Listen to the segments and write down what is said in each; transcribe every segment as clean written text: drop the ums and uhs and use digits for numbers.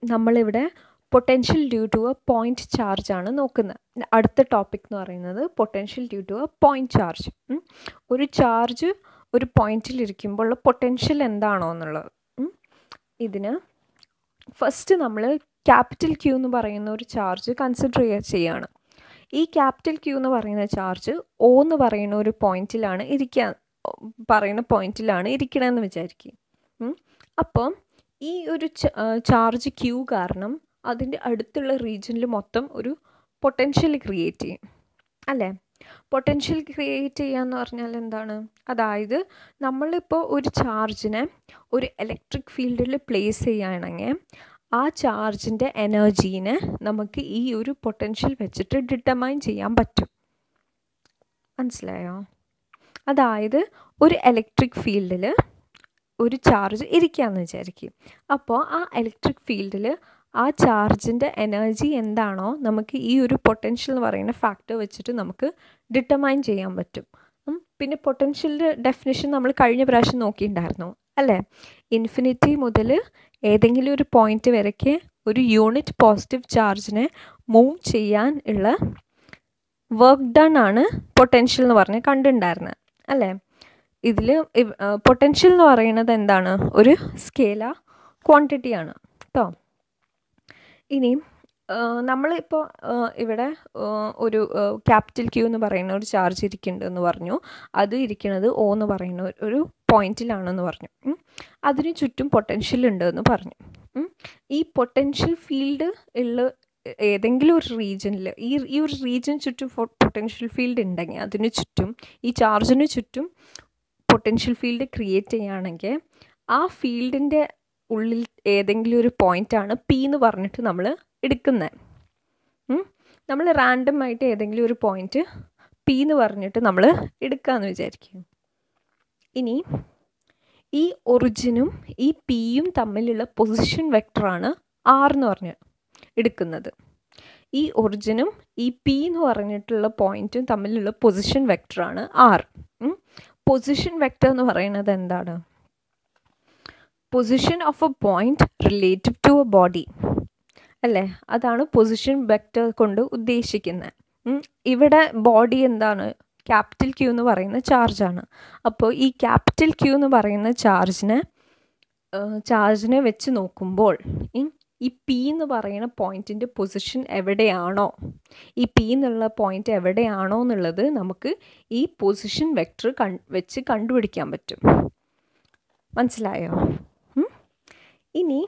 നമ്മളിവിടെ potential due to a point charge ആണ് നോക്കുന്നത്. അടുത്ത ടോപ്പിക് എന്ന് പറയുന്നത് potential due to a point charge. ഒരു ചാർജ് ഒരു പോയിന്റിലിരിക്കുമ്പോൾ ഉള്ള പൊട്ടൻഷ്യൽ എന്താണോ എന്നുള്ളത്. ഇതിന് ഫസ്റ്റ് നമ്മൾ ക്യാപിറ്റൽ ക്യൂ എന്ന് പറയുന്ന ഒരു ചാർജ് കൺസിഡർ ചെയ്യുകയാണ്. ഈ ക്യാപിറ്റൽ ക്യൂ എന്ന് പറയുന്ന ചാർജ് O എന്ന് പറയുന്ന ഒരു പോയിന്റിലാണ് ഇരിക്കണമെന്ന് വിചാരിക്കും. അപ്പം ഈ ഒരു ചാർജ് ക്യൂ കാരണം അതിൻ്റെ അടുത്തുള്ള റീജിയനിൽ മൊത്തം ഒരു പൊട്ടൻഷ്യൽ ക്രിയേറ്റ് ചെയ്യും അല്ലേ? പൊട്ടൻഷ്യൽ ക്രിയേറ്റ് ചെയ്യുക എന്ന് പറഞ്ഞാൽ എന്താണ്? അതായത് നമ്മളിപ്പോൾ ഒരു ചാർജിനെ ഒരു ഇലക്ട്രിക് ഫീൽഡിൽ പ്ലേസ് ചെയ്യുകയാണെങ്കിൽ ആ ചാർജിൻ്റെ എനർജീനെ നമുക്ക് ഈ ഒരു പൊട്ടൻഷ്യൽ വെച്ചിട്ട് ഡിറ്റർമൈൻ ചെയ്യാൻ പറ്റും. മനസ്സിലായോ? അതായത് ഒരു ഇലക്ട്രിക് ഫീൽഡിൽ ഒരു ചാർജ് ഇരിക്കുകയെന്ന് വിചാരിക്കും. അപ്പോൾ ആ ഇലക്ട്രിക് ഫീൽഡിൽ ആ ചാർജിൻ്റെ എനർജി എന്താണോ നമുക്ക് ഈ ഒരു പൊട്ടൻഷ്യൽ എന്ന് പറയുന്ന ഫാക്ടർ വെച്ചിട്ട് നമുക്ക് ഡിറ്റർമൈൻ ചെയ്യാൻ പറ്റും. പിന്നെ പൊട്ടൻഷ്യലിൻ്റെ ഡെഫിനിഷൻ നമ്മൾ കഴിഞ്ഞ പ്രാവശ്യം നോക്കിയിട്ടുണ്ടായിരുന്നു അല്ലേ? ഇൻഫിനിറ്റി മുതൽ ഏതെങ്കിലും ഒരു പോയിന്റ് വരയ്ക്ക് ഒരു യൂണിറ്റ് പോസിറ്റീവ് ചാർജിനെ മൂവ് ചെയ്യാൻ ഉള്ള വർക്ക് ഡൺ ആണ് പൊട്ടൻഷ്യൽ എന്ന് പറഞ്ഞ് കണ്ടിട്ടുണ്ടായിരുന്നത് അല്ലേ? ഇതിൽ പൊട്ടൻഷ്യൽ എന്ന് പറയുന്നത് എന്താണ്? ഒരു സ്കേലാർ ക്വാണ്ടിറ്റിയാണ് കേട്ടോ. ഇനി നമ്മളിപ്പോൾ ഇവിടെ ഒരു ക്യാപിറ്റൽ ക്യൂ എന്ന് പറയുന്ന ഒരു ചാർജ് ഇരിക്കുന്നുണ്ടെന്ന് പറഞ്ഞു. അത് ഇരിക്കുന്നത് O എന്ന് പറയുന്ന ഒരു പോയിന്റിലാണെന്ന് പറഞ്ഞു. അതിന് ചുറ്റും പൊട്ടൻഷ്യൽ ഉണ്ടെന്ന് പറഞ്ഞു. ഈ പൊട്ടൻഷ്യൽ ഫീൽഡ് ഉള്ള ഏതെങ്കിലും ഒരു റീജിയനിൽ ഈ ഒരു റീജിയൻ ചുറ്റും പൊട്ടൻഷ്യൽ ഫീൽഡ് ഉണ്ടെങ്കിൽ അതിന് ചുറ്റും ഈ ചാർജിന് ചുറ്റും പൊട്ടൻഷ്യൽ ഫീൽഡ് ക്രിയേറ്റ് ചെയ്യുകയാണെങ്കിൽ ആ ഫീൽഡിൻ്റെ ഉള്ളിൽ ഏതെങ്കിലും ഒരു പോയിൻ്റാണ് P എന്ന് പറഞ്ഞിട്ട് നമ്മൾ എടുക്കുന്നത്. നമ്മൾ റാൻഡം ആയിട്ട് ഏതെങ്കിലും ഒരു പോയിന്റ് P എന്ന് പറഞ്ഞിട്ട് നമ്മൾ എടുക്കാമെന്ന് വിചാരിക്കും. ഇനി ഈ ഒറിജിനും ഈ Pയും തമ്മിലുള്ള പൊസിഷൻ വെക്ടറാണ് R എന്ന് പറഞ്ഞ് എടുക്കുന്നത്. ഈ ഒറിജിനും ഈ P എന്ന് പറഞ്ഞിട്ടുള്ള പോയിന്റും തമ്മിലുള്ള പൊസിഷൻ വെക്ടറാണ് R. പൊസിഷൻ വെക്ടർ എന്ന് പറയുന്നത് എന്താണ്? Position of a point relative to a body അല്ലേ? അതാണ് പൊസിഷൻ വെക്ടർ കൊണ്ട് ഉദ്ദേശിക്കുന്നത്. ഇവിടെ ബോഡി എന്താണ്? ക്യാപിറ്റൽ ക്യൂ എന്ന് പറയുന്ന ചാർജാണ്. അപ്പോൾ ഈ ക്യാപിറ്റൽ ക്യൂ എന്ന് പറയുന്ന ചാർജിനെ വെച്ച് നോക്കുമ്പോൾ ഈ P എന്ന് പറയുന്ന പോയിന്റിൻ്റെ പൊസിഷൻ എവിടെയാണോ, ഈ P എന്നുള്ള പോയിന്റ് എവിടെയാണോ എന്നുള്ളത് നമുക്ക് ഈ പൊസിഷൻ വെക്ടർ വെച്ച് കണ്ടുപിടിക്കാൻ പറ്റും. മനസ്സിലായോ? ഇനി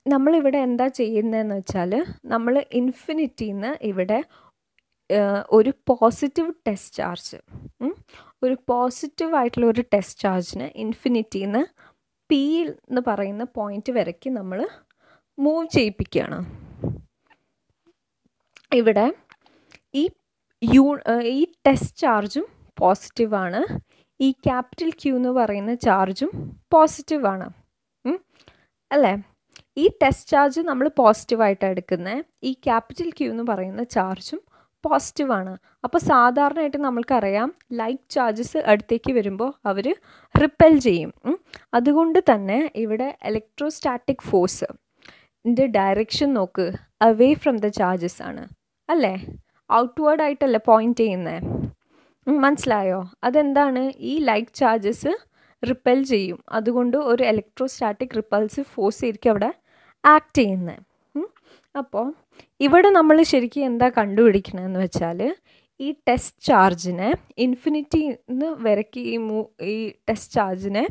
നമ്മളിവിടെ എന്താ ചെയ്യുന്നതെന്ന് വെച്ചാൽ നമ്മൾ ഇൻഫിനിറ്റിന്ന് ഇവിടെ ഒരു പോസിറ്റീവ് ടെസ്റ്റ് ചാർജ്, ഒരു പോസിറ്റീവായിട്ടുള്ള ഒരു ടെസ്റ്റ് ചാർജിന് ഇൻഫിനിറ്റിന്ന് P എന്ന് പറയുന്ന പോയിന്റ് വരയ്ക്ക് നമ്മൾ മൂവ് ചെയ്യിപ്പിക്കുകയാണ്. ഇവിടെ ഈ ടെസ്റ്റ് ചാർജും പോസിറ്റീവാണ്, ഈ ക്യാപിറ്റൽ ക്യൂ എന്ന് പറയുന്ന ചാർജും പോസിറ്റീവാണ് അല്ലേ? ഈ ടെസ്റ്റ് ചാർജ് നമ്മൾ പോസിറ്റീവായിട്ടാണ് എടുക്കുന്നത്, ഈ ക്യാപിറ്റൽ ക്യൂ എന്ന് പറയുന്ന ചാർജും പോസിറ്റീവാണ്. അപ്പോൾ സാധാരണയായിട്ട് നമ്മൾക്കറിയാം ലൈക്ക് ചാർജസ് അടുത്തേക്ക് വരുമ്പോൾ അവർ റിപ്പൽ ചെയ്യും. അതുകൊണ്ട് തന്നെ ഇവിടെ ഇലക്ട്രോസ്റ്റാറ്റിക് ഫോഴ്സിൻ്റെ ഡയറക്ഷൻ നോക്ക്, അവേ ഫ്രം ദ ചാർജസ് ആണ് അല്ലേ? ഔട്ട്വേർഡ് ആയിട്ടല്ലേ പോയിന്റ് ചെയ്യുന്നത്. മനസ്സിലായോ? അതെന്താണ്? ഈ ലൈക്ക് ചാർജസ് റിപ്പൽ ചെയ്യും. അതുകൊണ്ട് ഒരു ഇലക്ട്രോസ്റ്റാറ്റിക് റിപ്പൾസീവ് ഫോഴ്സ് ആയിരിക്കും അവിടെ ആക്ട് ചെയ്യുന്നത്. അപ്പോൾ ഇവിടെ നമ്മൾ ശരിക്കും എന്താ കണ്ടുപിടിക്കണമെന്ന് വെച്ചാൽ ഈ ടെസ്റ്റ് ചാർജിനെ ഇൻഫിനിറ്റിന്ന് വരയ്ക്ക് ഈ ടെസ്റ്റ് ചാർജിനെ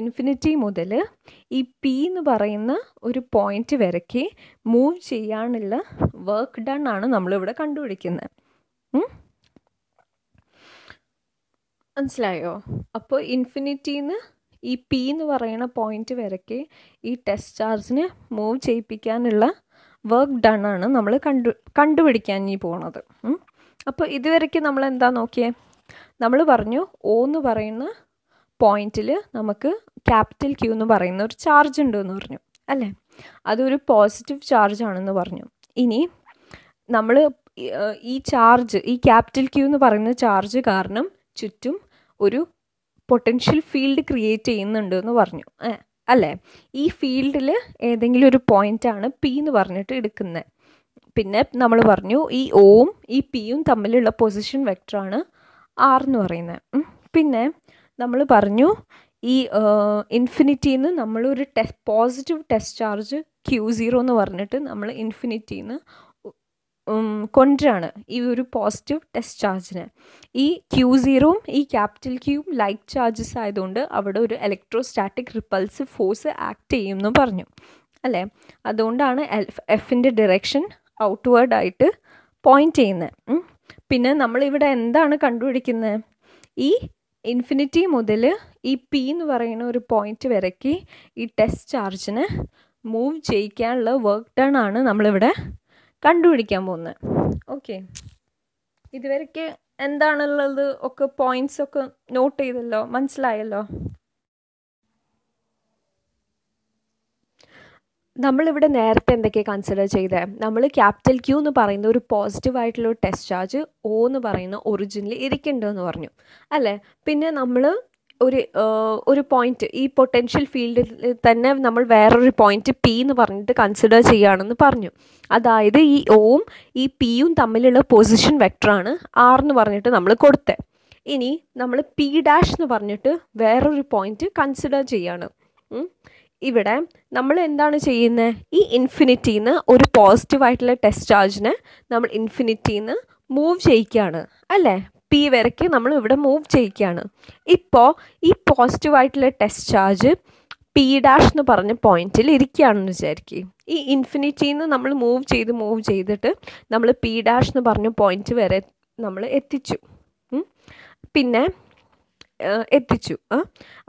ഇൻഫിനിറ്റി മുതൽ ഈ P എന്ന് പറയുന്ന ഒരു പോയിന്റ് വരയ്ക്ക് മൂവ് ചെയ്യാനുള്ള വർക്ക് ഡൺ ആണ് നമ്മളിവിടെ കണ്ടുപിടിക്കുന്നത്. മനസ്സിലായോ? അപ്പോൾ ഇൻഫിനിറ്റിന്ന് ഈ P എന്ന് പറയുന്ന പോയിന്റ് വരയ്ക്ക് ഈ ടെസ്റ്റ് ചാർജിന് മൂവ് ചെയ്യിപ്പിക്കാനുള്ള വർക്ക് ഡൺ ആണ് നമ്മൾ കണ്ടുപിടിക്കാൻ ഇനി പോണത്. അപ്പോൾ ഇതുവരയ്ക്ക് നമ്മൾ എന്താ നോക്കിയേ? നമ്മൾ പറഞ്ഞു O എന്ന് പറയുന്ന പോയിന്റിൽ നമുക്ക് ക്യാപിറ്റൽ ക്യൂ എന്ന് പറയുന്ന ഒരു ചാർജ് ഉണ്ടെന്ന് പറഞ്ഞു അല്ലേ? അതൊരു പോസിറ്റീവ് ചാർജ് ആണെന്ന് പറഞ്ഞു. ഇനി നമ്മൾ ഈ ക്യാപിറ്റൽ ക്യൂ എന്ന് പറയുന്ന ചാർജ് കാരണം ചുറ്റും ഒരു പൊട്ടൻഷ്യൽ ഫീൽഡ് ക്രിയേറ്റ് ചെയ്യുന്നുണ്ട് എന്ന് പറഞ്ഞു. അല്ലേ? ഈ ഫീൽഡിൽ ഏതെങ്കിലും ഒരു പോയിൻ്റാണ് പി എന്ന് പറഞ്ഞിട്ട് എടുക്കുന്നത്. പിന്നെ നമ്മൾ പറഞ്ഞു ഈ ഓവും ഈ പിയും തമ്മിലുള്ള പൊസിഷൻ വെക്ടറാണ് ആർ എന്ന് പറയുന്നത്. പിന്നെ നമ്മൾ പറഞ്ഞു ഈ ഇൻഫിനിറ്റിന്ന് നമ്മളൊരു പോസിറ്റീവ് ടെസ്റ്റ് ചാർജ് Q0 എന്ന് പറഞ്ഞിട്ട് നമ്മൾ ഇൻഫിനിറ്റിന്ന് കൊണ്ടുവരാണ് ഈ ഒരു പോസിറ്റീവ് ടെസ്റ്റ് ചാർജിനെ. ഈ Q0യും ഈ ക്യാപിറ്റൽ ക്യൂവും ലൈക്ക് ചാർജസ് ആയതുകൊണ്ട് അവിടെ ഒരു ഇലക്ട്രോസ്റ്റാറ്റിക് റിപ്പൾസീവ് ഫോഴ്സ് ആക്ട് ചെയ്യും എന്ന് പറഞ്ഞു അല്ലേ? അതുകൊണ്ടാണ് എഫിൻ്റെ ഡിറക്ഷൻ ഔട്ട്വേർഡായിട്ട് പോയിൻ്റ് ചെയ്യുന്നത്. പിന്നെ നമ്മളിവിടെ എന്താണ് കണ്ടുപിടിക്കുന്നത്? ഈ ഇൻഫിനിറ്റി മുതൽ ഈ പി എന്ന് പറയുന്ന ഒരു പോയിൻ്റ് വരയ്ക്ക് ഈ ടെസ്റ്റ് ചാർജിനെ മൂവ് ചെയ്യിക്കാനുള്ള വർക്ക് ഡൺ ആണ് നമ്മളിവിടെ കണ്ടുപിടിക്കാൻ പോകുന്നത്. ഓക്കെ, ഇതുവരെയ്ക്ക് എന്താണുള്ളത് ഒക്കെ പോയിൻറ്റ്സ് ഒക്കെ നോട്ട് ചെയ്തല്ലോ, മനസ്സിലായല്ലോ? നമ്മളിവിടെ നേരത്തെ എന്തൊക്കെയാണ് കൺസിഡർ ചെയ്തത്? നമ്മൾ ക്യാപിറ്റൽ ക്യൂ എന്ന് പറയുന്ന ഒരു പോസിറ്റീവായിട്ടുള്ള ഒരു ടെസ്റ്റ് ചാർജ് ഒ എന്ന് പറയുന്ന ഒറിജിനിൽ ഇരിക്കുന്നുണ്ടെന്ന് പറഞ്ഞു അല്ലേ? പിന്നെ നമ്മൾ ഒരു പോയിന്റ് ഈ പൊട്ടൻഷ്യൽ ഫീൽഡിൽ തന്നെ നമ്മൾ വേറൊരു പോയിന്റ് പി എന്ന് പറഞ്ഞിട്ട് കൺസിഡർ ചെയ്യുകയാണെന്ന് പറഞ്ഞു. അതായത് ഈ ഒവും ഈ പിയും തമ്മിലുള്ള പൊസിഷൻ വെക്ടറാണ് ആർ എന്ന് പറഞ്ഞിട്ട് നമ്മൾ കൊടുത്തത്. ഇനി നമ്മൾ പി ഡാഷ് എന്ന് പറഞ്ഞിട്ട് വേറൊരു പോയിന്റ് കൺസിഡർ ചെയ്യാണ്. ഇവിടെ നമ്മൾ എന്താണ് ചെയ്യുന്നത്? ഈ ഇൻഫിനിറ്റിന്ന് ഒരു പോസിറ്റീവായിട്ടുള്ള ടെസ്റ്റ് ചാർജിനെ നമ്മൾ ഇൻഫിനിറ്റിന്ന് മൂവ് ചെയ്യിക്കുകയാണ് അല്ലേ? പി വരയ്ക്ക് നമ്മൾ ഇവിടെ മൂവ് ചെയ്യിക്കുകയാണ്. ഇപ്പോൾ ഈ പോസിറ്റീവായിട്ടുള്ള ടെസ്റ്റ് ചാർജ് പി ഡാഷ് എന്ന് പറഞ്ഞ പോയിന്റിൽ ഇരിക്കുകയാണെന്ന് വിചാരിക്കുക. ഈ ഇൻഫിനിറ്റിന്ന് നമ്മൾ മൂവ് ചെയ്തിട്ട് നമ്മൾ പി ഡാഷ് എന്ന് പറഞ്ഞ പോയിന്റ് വരെ നമ്മൾ എത്തിച്ചു. പിന്നെ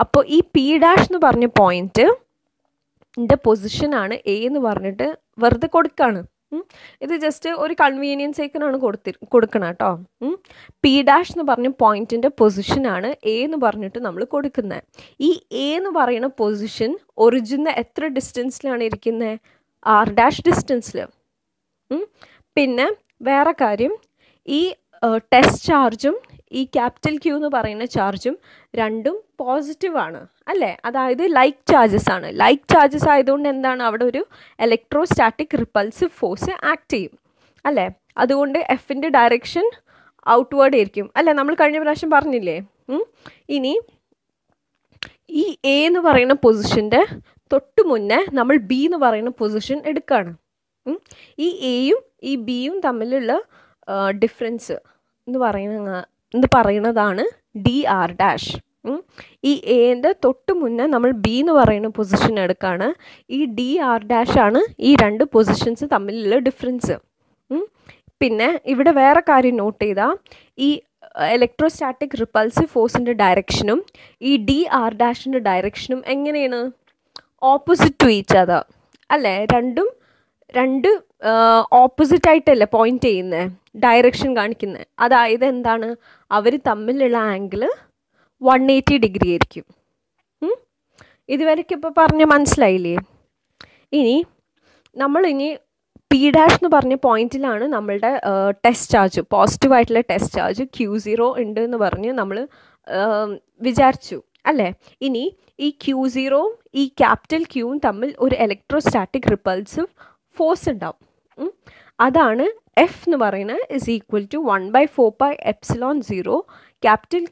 അപ്പോൾ ഈ പി ഡാഷ് എന്ന് പറഞ്ഞ പോയിന്റ് പൊസിഷനാണ് എ എന്ന് പറഞ്ഞിട്ട് വെറുതെ കൊടുക്കുകയാണ്. ഇത് ജസ്റ്റ് ഒരു കൺവീനിയൻസേക്കിനാണ് കൊടുക്കണം കേട്ടോ. പി ഡാഷ് എന്ന് പറഞ്ഞ പോയിന്റിൻ്റെ പൊസിഷനാണ് എ എന്ന് പറഞ്ഞിട്ട് നമ്മൾ കൊടുക്കുന്നത്. ഈ എ എന്ന് പറയുന്ന പൊസിഷൻ ഒറിജിന് എത്ര ഡിസ്റ്റൻസിലാണ് ഇരിക്കുന്നത്? ആർ ഡാഷ് ഡിസ്റ്റൻസിൽ. പിന്നെ വേറെ കാര്യം, ഈ ടെസ്റ്റ് ചാർജും ഈ ക്യാപിറ്റൽ ക്യൂ എന്ന് പറയുന്ന ചാർജും രണ്ടും പോസിറ്റീവാണ് അല്ലേ? അതായത് ലൈക്ക് ചാർജസ് ആണ്. ലൈക്ക് ചാർജസ് ആയതുകൊണ്ട് എന്താണ്? അവിടെ ഒരു ഇലക്ട്രോസ്റ്റാറ്റിക് റിപ്പൾസീവ് ഫോഴ്സ് ആക്ട് ചെയ്യും അല്ലേ? അതുകൊണ്ട് എഫിൻ്റെ ഡയറക്ഷൻ ഔട്ട്വേർഡ് ആയിരിക്കും അല്ലേ? നമ്മൾ കഴിഞ്ഞ പ്രാവശ്യം പറഞ്ഞില്ലേ? ഇനി ഈ എ എന്ന് പറയുന്ന പൊസിഷൻ്റെ തൊട്ട് മുന്നേ നമ്മൾ ബി എന്ന് പറയുന്ന പൊസിഷൻ എടുക്കുകയാണ്. ഈ എയും ഈ ബിയും തമ്മിലുള്ള ഡിഫറൻസ് എന്ന് പറയുന്നതാണ് ഡി ആർ ഡാഷ്. ഈ എൻ്റെ തൊട്ട് മുന്നേ നമ്മൾ ബി എന്ന് പറയുന്ന പൊസിഷൻ എടുക്കുകയാണ്. ഈ ഡി ആർ ഡാഷ് ആണ് ഈ രണ്ട് പൊസിഷൻസ് തമ്മിലുള്ള ഡിഫറൻസ്. പിന്നെ ഇവിടെ വേറെ കാര്യം നോട്ട് ചെയ്താൽ ഈ ഇലക്ട്രോസ്റ്റാറ്റിക് റിപ്പൾസീവ് ഫോഴ്സിൻ്റെ ഡയറക്ഷനും ഈ ഡി ആർ ഡാഷിൻ്റെ ഡയറക്ഷനും എങ്ങനെയാണ്? ഓപ്പോസിറ്റ് ടു ഈച്ച് അതർ അല്ലേ? രണ്ട് ഓപ്പോസിറ്റ് ആയിട്ടല്ലേ പോയിന്റ് ചെയ്യുന്നത്, ഡയറക്ഷൻ കാണിക്കുന്നത്. അതായത് എന്താണ്? അവർ തമ്മിലുള്ള ആംഗിൾ 180 ഡിഗ്രി ആയിരിക്കും. ഇതുവരെയ്ക്ക് ഇപ്പോൾ പറഞ്ഞ് മനസ്സിലായില്ലേ? നമ്മളിനി പി ഡാഷ് എന്ന് പറഞ്ഞ പോയിന്റിലാണ് നമ്മളുടെ ടെസ്റ്റ് ചാർജ്, പോസിറ്റീവായിട്ടുള്ള ടെസ്റ്റ് ചാർജ് Q0 ഉണ്ട് എന്ന് പറഞ്ഞ് നമ്മൾ വിചാരിച്ചു അല്ലേ? ഇനി ഈ Q0യും ഈ ക്യാപിറ്റൽ ക്യൂവും തമ്മിൽ ഒരു ഇലക്ട്രോസ്റ്റാറ്റിക് റിപ്പൾസീവ് ഫോഴ്സ് ഉണ്ടാവും. അതാണ് എഫ് എന്ന് പറയുന്നത് is equal to 1/4πε0 capital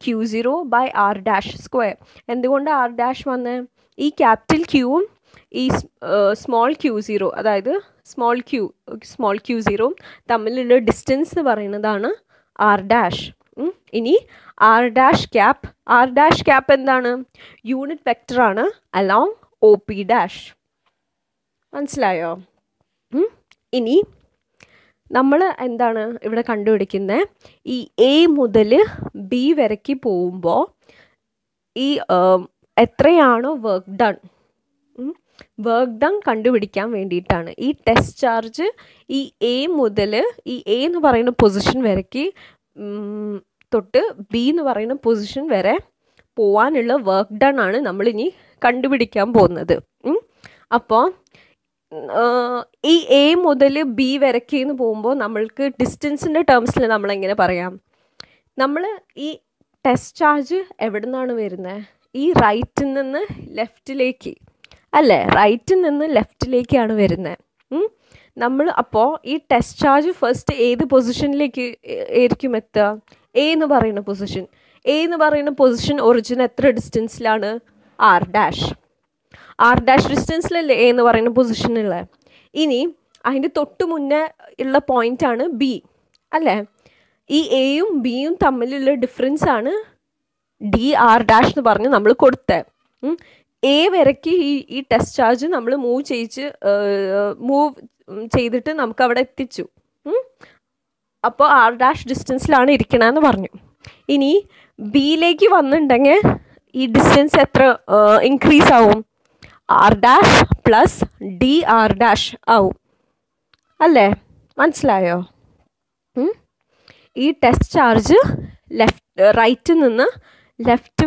Q0 by R dash square. എന്തുകൊണ്ട് ആർ ഡാഷ് വന്ന്? ഈ ക്യാപിറ്റൽ ക്യൂവും ഈ സ്മോൾ Q0 അതായത് സ്മോൾ Q0 തമ്മിലുള്ള ഡിസ്റ്റൻസ് എന്ന് പറയുന്നതാണ് ആർ ഡാഷ്. ഇനി ആർ ഡാഷ് ക്യാപ്പ് എന്താണ്? യൂണിറ്റ് വെക്ടറാണ് അലോങ് ഒ പി ഡാഷ്. മനസ്സിലായോ? ഇനി നമ്മൾ എന്താണ് ഇവിടെ കണ്ടുപിടിക്കുന്നത്? ഈ എ മുതൽ ബി വരയ്ക്ക് പോകുമ്പോൾ ഈ എത്രയാണോ വർക്ക് ഡൺ കണ്ടുപിടിക്കാൻ വേണ്ടിയിട്ടാണ്. ഈ ടെസ്റ്റ് ചാർജ് ഈ എ മുതൽ ഈ എ എന്ന് പറയുന്ന പൊസിഷൻ വരയ്ക്ക് തൊട്ട് ബി എന്ന് പറയുന്ന പൊസിഷൻ വരെ പോകാനുള്ള വർക്ക് ഡൺ ആണ് നമ്മളിനി കണ്ടുപിടിക്കാൻ പോകുന്നത്. അപ്പോൾ ഈ എ മുതൽ ബി വരയ്ക്കെന്ന് പോകുമ്പോൾ നമ്മൾക്ക് ഡിസ്റ്റൻസിൻ്റെ ടേംസിൽ നമ്മളെങ്ങനെ പറയാം? നമ്മൾ ഈ ടെസ്റ്റ് ചാർജ് എവിടെ നിന്നാണ് വരുന്നത്? ഈ റൈറ്റിൽ നിന്ന് ലെഫ്റ്റിലേക്ക് അല്ലേ, റൈറ്റിൽ നിന്ന് ലെഫ്റ്റിലേക്കാണ് വരുന്നത്. നമ്മൾ അപ്പോൾ ഈ ടെസ്റ്റ് ചാർജ് ഫസ്റ്റ് ഏത് പൊസിഷനിലേക്ക് ആയിരിക്കും എത്തുക? എ എന്ന് പറയുന്ന പൊസിഷൻ. എ എന്ന് പറയുന്ന പൊസിഷൻ ഒറിജിൻ എത്ര ഡിസ്റ്റൻസിലാണ്? ആർ ഡാഷ് ഡിസ്റ്റൻസിലല്ലേ എ എന്ന് പറയുന്ന പൊസിഷനുള്ളത്. ഇനി അതിൻ്റെ തൊട്ട് മുന്നേ ഉള്ള പോയിൻ്റാണ് ബി അല്ലേ. ഈ എയും ബിയും തമ്മിലുള്ള ഡിഫറൻസ് ആണ് ഡി ആർ ഡാഷ് എന്ന് പറഞ്ഞ് നമ്മൾ കൊടുത്തത്. എ വരയ്ക്ക് ഈ ടെസ്റ്റ് ചാർജ് നമ്മൾ മൂവ് ചെയ്തിട്ട് നമുക്ക് അവിടെ എത്തിച്ചു. അപ്പോൾ ആർ ഡാഷ് ഡിസ്റ്റൻസിലാണ് ഇരിക്കണമെന്ന് പറഞ്ഞു. ഇനി ബിയിലേക്ക് വന്നിട്ടുണ്ടെങ്കിൽ ഈ ഡിസ്റ്റൻസ് എത്ര ഇൻക്രീസ് ആവും? R dash plus D R dash ആവും അല്ലേ, മനസ്സിലായോ? ഈ ടെസ്റ്റ് ചാർജ് റൈറ്റിൽ നിന്ന് ലെഫ്റ്റ്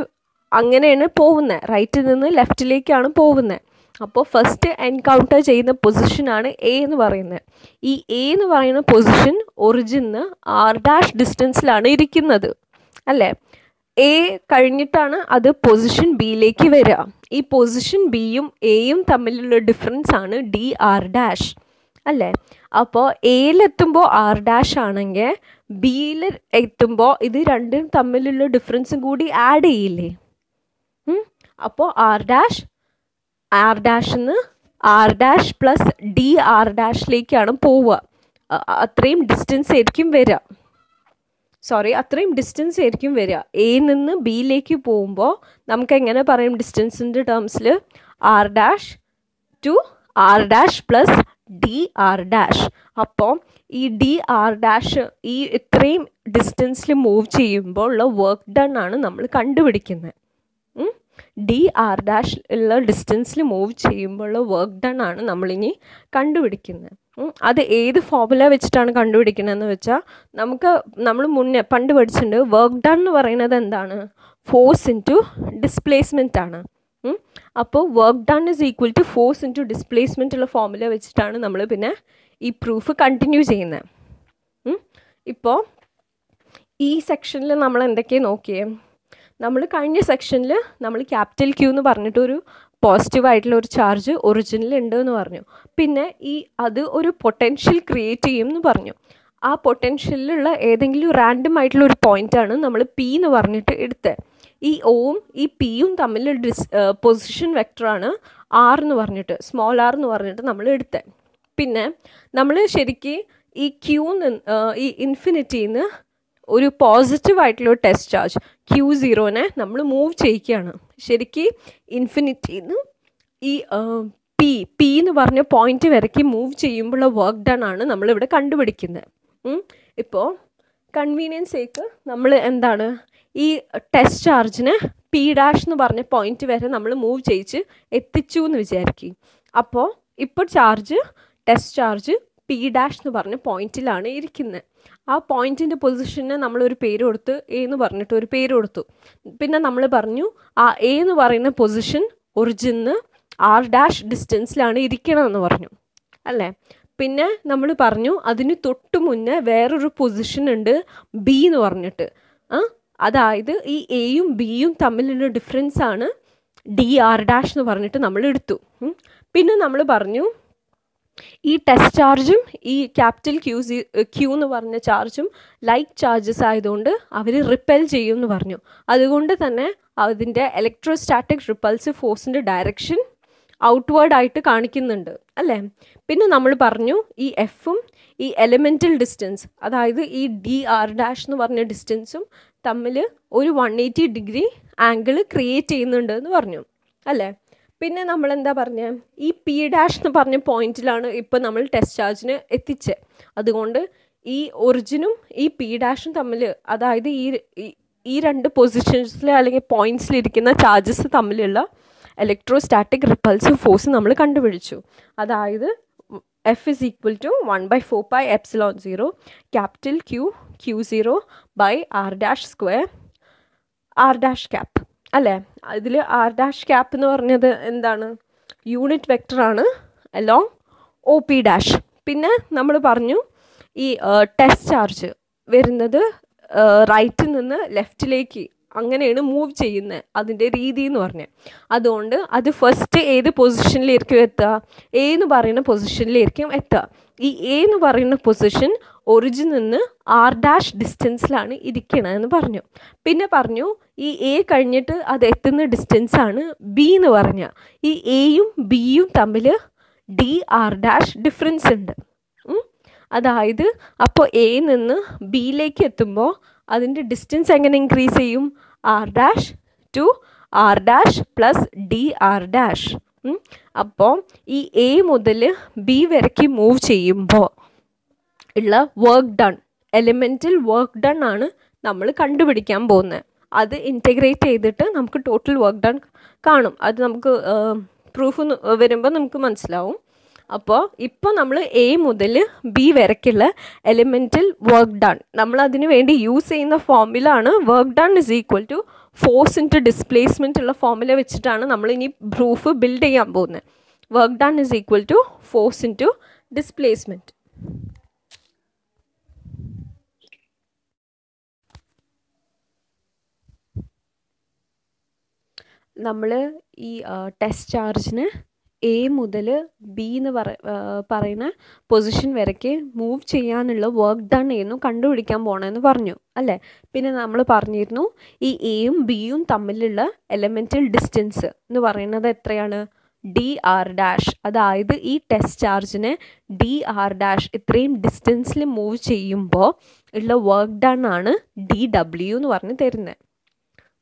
അങ്ങനെയാണ് പോകുന്നത്, റൈറ്റിൽ നിന്ന് ലെഫ്റ്റിലേക്കാണ് പോകുന്നത്. അപ്പോൾ ഫസ്റ്റ് എൻകൗണ്ടർ ചെയ്യുന്ന പൊസിഷനാണ് എ എന്ന് പറയുന്നത്. ഈ എ എന്ന് പറയുന്ന പൊസിഷൻ ഒറിജിന് ആർ ഡാഷ് ഡിസ്റ്റൻസിലാണ് ഇരിക്കുന്നത് അല്ലേ. എ കഴിഞ്ഞിട്ടാണ് അത് പൊസിഷൻ ബിയിലേക്ക് വരിക. ഈ പൊസിഷൻ ബിയും എയും തമ്മിലുള്ള ഡിഫറൻസ് ആണ് ഡി ആർ ഡാഷ് അല്ലേ. അപ്പോൾ എയിലെത്തുമ്പോൾ ആർ ഡാഷ് ആണെങ്കിൽ ബിയിൽ എത്തുമ്പോൾ ഇത് രണ്ടും തമ്മിലുള്ള ഡിഫറൻസും കൂടി ആഡ് ചെയ്യില്ലേ. അപ്പോൾ ആർ ഡാഷിന്ന് R dash plus D R ഡാഷിലേക്കാണ് പോവുക. അത്രയും ഡിസ്റ്റൻസ് ആയിരിക്കും വരിക. എയിൽ നിന്ന് ബിയിലേക്ക് പോകുമ്പോൾ നമുക്ക് എങ്ങനെ പറയും ഡിസ്റ്റൻസിൻ്റെ ടേംസിൽ? R dash to R dash plus D R dash. അപ്പോൾ ഈ ഡി ആർ ഡാഷ് ഈ ഇത്രയും ഡിസ്റ്റൻസിൽ മൂവ് ചെയ്യുമ്പോൾ ഉള്ള വർക്ക് ഡൺ ആണ് നമ്മൾ കണ്ടുപിടിക്കുന്നത്. ഡി ആർ ഡാഷ് ഉള്ള ഡിസ്റ്റൻസിൽ മൂവ് ചെയ്യുമ്പോഴുള്ള വർക്ക് ഡൺ ആണ് നമ്മളിനി കണ്ടുപിടിക്കുന്നത്. അത് ഏത് ഫോർമുല വെച്ചിട്ടാണ് കണ്ടുപിടിക്കുന്നതെന്ന് വെച്ചാൽ നമ്മൾ പണ്ട് പഠിച്ചിട്ടുണ്ട്. വർക്ക് ഡൺ എന്ന് പറയുന്നത് എന്താണ്? ഫോഴ്സ് ഇൻറ്റു ഡിസ്പ്ലേസ്മെൻ്റ് ആണ്. അപ്പോൾ work done is equal to force into displacement ഉള്ള ഫോർമുല വെച്ചിട്ടാണ് നമ്മൾ പിന്നെ ഈ പ്രൂഫ് കണ്ടിന്യൂ ചെയ്യുന്നത്. ഇപ്പോൾ ഈ സെക്ഷനിൽ നമ്മൾ എന്തൊക്കെയാണ് നോക്കിയേ? നമ്മൾ കഴിഞ്ഞ സെക്ഷനിൽ നമ്മൾ ക്യാപിറ്റൽ ക്യൂ എന്ന് പറഞ്ഞിട്ടൊരു പോസിറ്റീവായിട്ടുള്ള ഒരു ചാർജ് ഒറിജിനിൽ ഉണ്ട് എന്ന് പറഞ്ഞു. പിന്നെ അത് ഒരു പൊട്ടൻഷ്യൽ ക്രിയേറ്റ് ചെയ്യും എന്ന് പറഞ്ഞു. ആ പൊട്ടൻഷ്യലിലുള്ള ഏതെങ്കിലും റാൻഡം ആയിട്ടുള്ള ഒരു പോയിൻ്റാണ് നമ്മൾ പി എന്ന് പറഞ്ഞിട്ട് എടുത്തത്. ഈ ഒയും ഈ പിയും തമ്മിലുള്ള പൊസിഷൻ വെക്ടറാണ് ആർ എന്ന് പറഞ്ഞിട്ട്, സ്മോൾ ആർ എന്ന് പറഞ്ഞിട്ട് നമ്മൾ എടുത്തത്. പിന്നെ നമ്മൾ ശരിക്കും ഈ ഈ ഇൻഫിനിറ്റിയിൽ നിന്ന് ഒരു പോസിറ്റീവായിട്ടുള്ള ടെസ്റ്റ് ചാർജ് Q0 നമ്മൾ മൂവ് ചെയ്യിക്കുകയാണ്. ശരിക്കും ഇൻഫിനിറ്റിയിൽ നിന്ന് ഈ പി എന്ന് പറഞ്ഞ പോയിന്റ് വരയ്ക്ക് മൂവ് ചെയ്യുമ്പോഴുള്ള വർക്ക് ഡൺ ആണ് നമ്മളിവിടെ കണ്ടുപിടിക്കുന്നത്. ഇപ്പോൾ കൺവീനിയൻസ് സേക്ക് നമ്മൾ എന്താണ് ഈ ടെസ്റ്റ് ചാർജിന് പി ഡാഷ് എന്ന് പറഞ്ഞ പോയിന്റ് വരെ നമ്മൾ മൂവ് ചെയ്യിച്ച് എത്തിച്ചു എന്ന് വിചാരിക്കും. അപ്പോൾ ഇപ്പോൾ ടെസ്റ്റ് ചാർജ് പി ഡാഷ് എന്ന് പറഞ്ഞ പോയിന്റിലാണ് ഇരിക്കുന്നത്. ആ പോയിന്റിൻ്റെ പൊസിഷന് നമ്മളൊരു പേര് കൊടുത്ത് എ എന്ന് പറഞ്ഞിട്ട് ഒരു പേര് കൊടുത്തു. പിന്നെ നമ്മൾ പറഞ്ഞു ആ എ എന്ന് പറയുന്ന പൊസിഷൻ ഒറിജിന് ആർ ഡാഷ് ഡിസ്റ്റൻസിലാണ് ഇരിക്കണമെന്ന് പറഞ്ഞു അല്ലേ. പിന്നെ നമ്മൾ പറഞ്ഞു അതിന് തൊട്ട് മുന്നേ വേറൊരു പൊസിഷൻ ഉണ്ട് ബി എന്ന് പറഞ്ഞിട്ട്. അതായത് ഈ എയും ബിയും തമ്മിലുള്ള ഡിഫറൻസ് ആണ് ഡി ആർ ഡാഷ് എന്ന് പറഞ്ഞിട്ട് നമ്മൾ എടുത്തു. പിന്നെ നമ്മൾ പറഞ്ഞു ഈ ടെസ്റ്റ് ചാർജും ഈ ക്യാപിറ്റൽ ക്യൂ എന്ന് പറഞ്ഞ ചാർജും ലൈക്ക് ചാർജസ് ആയതുകൊണ്ട് അവർ റിപ്പൽ ചെയ്യും എന്ന് പറഞ്ഞു. അതുകൊണ്ട് തന്നെ അതിൻ്റെ ഇലക്ട്രോസ്റ്റാറ്റിക് റിപ്പൾസീവ് ഫോഴ്സിൻ്റെ ഡയറക്ഷൻ ഔട്ട്വേർഡായിട്ട് കാണിക്കുന്നുണ്ട് അല്ലേ. പിന്നെ നമ്മൾ പറഞ്ഞു ഈ എഫും ഈ എലിമെൻ്റൽ ഡിസ്റ്റൻസ്, അതായത് ഈ ഡി ആർ ഡാഷ് എന്ന് പറഞ്ഞ ഡിസ്റ്റൻസും തമ്മിൽ ഒരു 180 ഡിഗ്രി ആംഗിൾ ക്രിയേറ്റ് ചെയ്യുന്നുണ്ട് എന്ന് പറഞ്ഞു അല്ലേ. പിന്നെ നമ്മൾ എന്താ പറഞ്ഞത്, ഈ പി ഡാഷ് എന്ന് പറഞ്ഞ പോയിന്റിലാണ് ഇപ്പോൾ നമ്മൾ ടെസ്റ്റ് ചാർജിന് എത്തിച്ചത്. അതുകൊണ്ട് ഈ ഒറിജിനും ഈ പി ഡാഷും തമ്മിൽ, അതായത് ഈ രണ്ട് പൊസിഷൻസിൽ അല്ലെങ്കിൽ പോയിന്റ്സിലിരിക്കുന്ന ചാർജസ് തമ്മിലുള്ള ഇലക്ട്രോസ്റ്റാറ്റിക് റിപ്പൾസീവ് ഫോഴ്സ് നമ്മൾ കണ്ടുപിടിച്ചു. അതായത് F is equal to 1/4πε0 capital Q0 by R dash square R dash cap അല്ലേ. ഇതിൽ ആർ ഡാഷ് ക്യാപ്പ് എന്ന് പറഞ്ഞത് എന്താണ്? യൂണിറ്റ് വെക്ടറാണ് അലോങ് ഒ പി ഡാഷ്. പിന്നെ നമ്മൾ പറഞ്ഞു ഈ ടെസ്റ്റ് ചാർജ് വരുന്നത് റൈറ്റിൽ നിന്ന് ലെഫ്റ്റിലേക്ക് അങ്ങനെയാണ് മൂവ് ചെയ്യുന്നത് അതിൻ്റെ രീതി എന്ന് പറഞ്ഞാൽ. അതുകൊണ്ട് അത് ഫസ്റ്റ് ഏത് പൊസിഷനിലായിരിക്കും എത്തുക? എ എന്ന് പറയുന്ന പൊസിഷനിലായിരിക്കും എത്തുക. ഈ എ എന്ന് പറയുന്ന പൊസിഷൻ ഒറിജിൻ നിന്ന് r' ഡിസ്റ്റൻസിലാണ് ഇരിക്കണമെന്ന് പറഞ്ഞു. പിന്നെ പറഞ്ഞു ഈ എ കഴിഞ്ഞിട്ട് അത് എത്തുന്ന ഡിസ്റ്റൻസാണ് ബി എന്ന് പറഞ്ഞ. ഈ എയും ബിയും തമ്മിൽ dr' ഡിഫറൻസ് ഉണ്ട്. അതായത് അപ്പോൾ എ നിന്ന് ബിയിലേക്ക് എത്തുമ്പോൾ അതിൻ്റെ ഡിസ്റ്റൻസ് എങ്ങനെ ഇൻക്രീസ് ചെയ്യും? r' to r' plus dr'. അപ്പോൾ ഈ എ മുതൽ ബി വരയ്ക്ക് മൂവ് ചെയ്യുമ്പോൾ ഉള്ള വർക്ക് ഡൺ, എലിമെൻറ്റൽ വർക്ക് ഡൺ ആണ് നമ്മൾ കണ്ടുപിടിക്കാൻ പോകുന്നത്. അത് ഇൻറ്റഗ്രേറ്റ് ചെയ്തിട്ട് നമുക്ക് ടോട്ടൽ വർക്ക് ഡൺ കാണും. അത് നമുക്ക് പ്രൂഫ് വരുമ്പോൾ നമുക്ക് മനസ്സിലാവും. അപ്പോൾ ഇപ്പോൾ നമ്മൾ എ മുതൽ ബി വരയ്ക്കുള്ള എലിമെൻറ്റൽ വർക്ക് ഡൺ, നമ്മൾ അതിന് വേണ്ടി യൂസ് ചെയ്യുന്ന ഫോർമുല ആണ് work done is equal to force into displacement ഉള്ള ഫോർമുല വെച്ചിട്ടാണ് നമ്മൾ ഇനി പ്രൂഫ് ബിൽഡ് ചെയ്യാൻ പോകുന്നത്. Work done is equal to force into displacement. നമ്മൾ ഈ ടെസ്റ്റ് ചാർജിന് എ മുതൽ ബി എന്ന് പറയുന്ന പൊസിഷൻ വരയ്ക്ക് മൂവ് ചെയ്യാനുള്ള വർക്ക് ഡൺ ആയിരുന്നു കണ്ടുപിടിക്കാൻ പോകണമെന്ന് പറഞ്ഞു അല്ലേ. പിന്നെ നമ്മൾ പറഞ്ഞിരുന്നു ഈ എയും ബിയും തമ്മിലുള്ള എലമെൻറ്റൽ ഡിസ്റ്റൻസ് എന്ന് പറയുന്നത് എത്രയാണ്? dr'. അതായത് ഈ ടെസ്റ്റ് ചാർജിനെ dr' ഇത്രയും ഡിസ്റ്റൻസിൽ മൂവ് ചെയ്യുമ്പോൾ ഉള്ള വർക്ക് ഡൺ ആണ് dw എന്ന് പറഞ്ഞ് തരുന്നത്.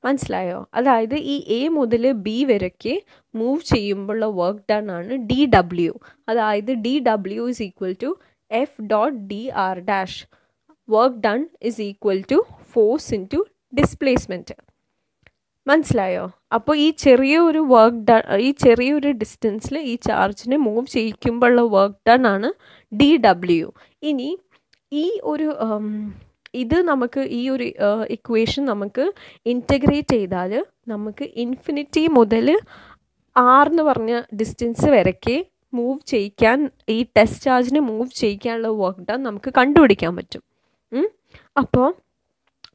മനസ്സിലായോ? അതായത് ഈ എ മുതൽ ബി വരയ്ക്ക് മൂവ് ചെയ്യുമ്പോഴുള്ള വർക്ക് ഡൺ ആണ് dw. അതായത് dw is equal to F.dr'. Work done is equal to force into displacement. മനസ്സിലായോ? അപ്പോൾ ഈ ചെറിയൊരു വർക്ക് ഡൺ, ഈ ചെറിയൊരു ഡിസ്റ്റൻസിൽ ഈ ചാർജിനെ മൂവ് ചെയ്യിക്കുമ്പോഴുള്ള വർക്ക് ഡൺ ആണ് dw. ഇനി ഈ ഒരു ഇത് നമുക്ക് ഈ ഒരു ഇക്വേഷൻ നമുക്ക് ഇൻറ്റഗ്രേറ്റ് ചെയ്താൽ നമുക്ക് ഇൻഫിനിറ്റി മുതൽ r എന്ന് പറഞ്ഞ ഡിസ്റ്റൻസ് വരയ്ക്ക് മൂവ് ചെയ്യിക്കാൻ, ഈ ടെസ്റ്റ് ചാർജിനെ മൂവ് ചെയ്യിക്കാനുള്ള വർക്ക് ഡൺ നമുക്ക് കണ്ടുപിടിക്കാൻ പറ്റും. അപ്പോൾ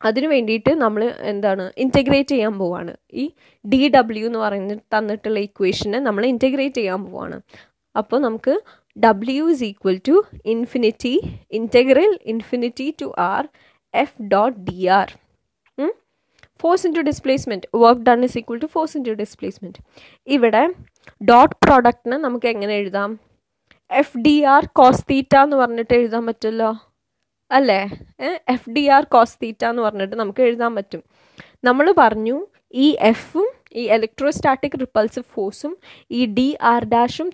അതിന് വേണ്ടിയിട്ട് നമ്മൾ എന്താണ് ഇൻറ്റഗ്രേറ്റ് ചെയ്യാൻ പോവാണ്. ഈ dw എന്ന് പറയുന്ന തന്നിട്ടുള്ള ഇക്വേഷനെ നമ്മൾ ഇൻറ്റഗ്രേറ്റ് ചെയ്യാൻ പോവാണ്. അപ്പോൾ നമുക്ക് w is equal to infinity integral infinity to r f.dr. Force into displacement, work done is equal to force into displacement. ഇവിടെ ഡോട്ട് പ്രോഡക്റ്റിനെ നമുക്ക് എങ്ങനെ എഴുതാം? FDR cos theta എന്ന് പറഞ്ഞിട്ട് എഴുതാൻ പറ്റുമല്ലോ അല്ലേ? FDR cos theta എന്ന് പറഞ്ഞിട്ട് നമുക്ക് എഴുതാൻ പറ്റും. നമ്മൾ പറഞ്ഞു ഈ എഫും ഈ ഇലക്ട്രോസ്റ്റാറ്റിക് റിപ്പൾസീവ് ഫോഴ്സും ഈ dr'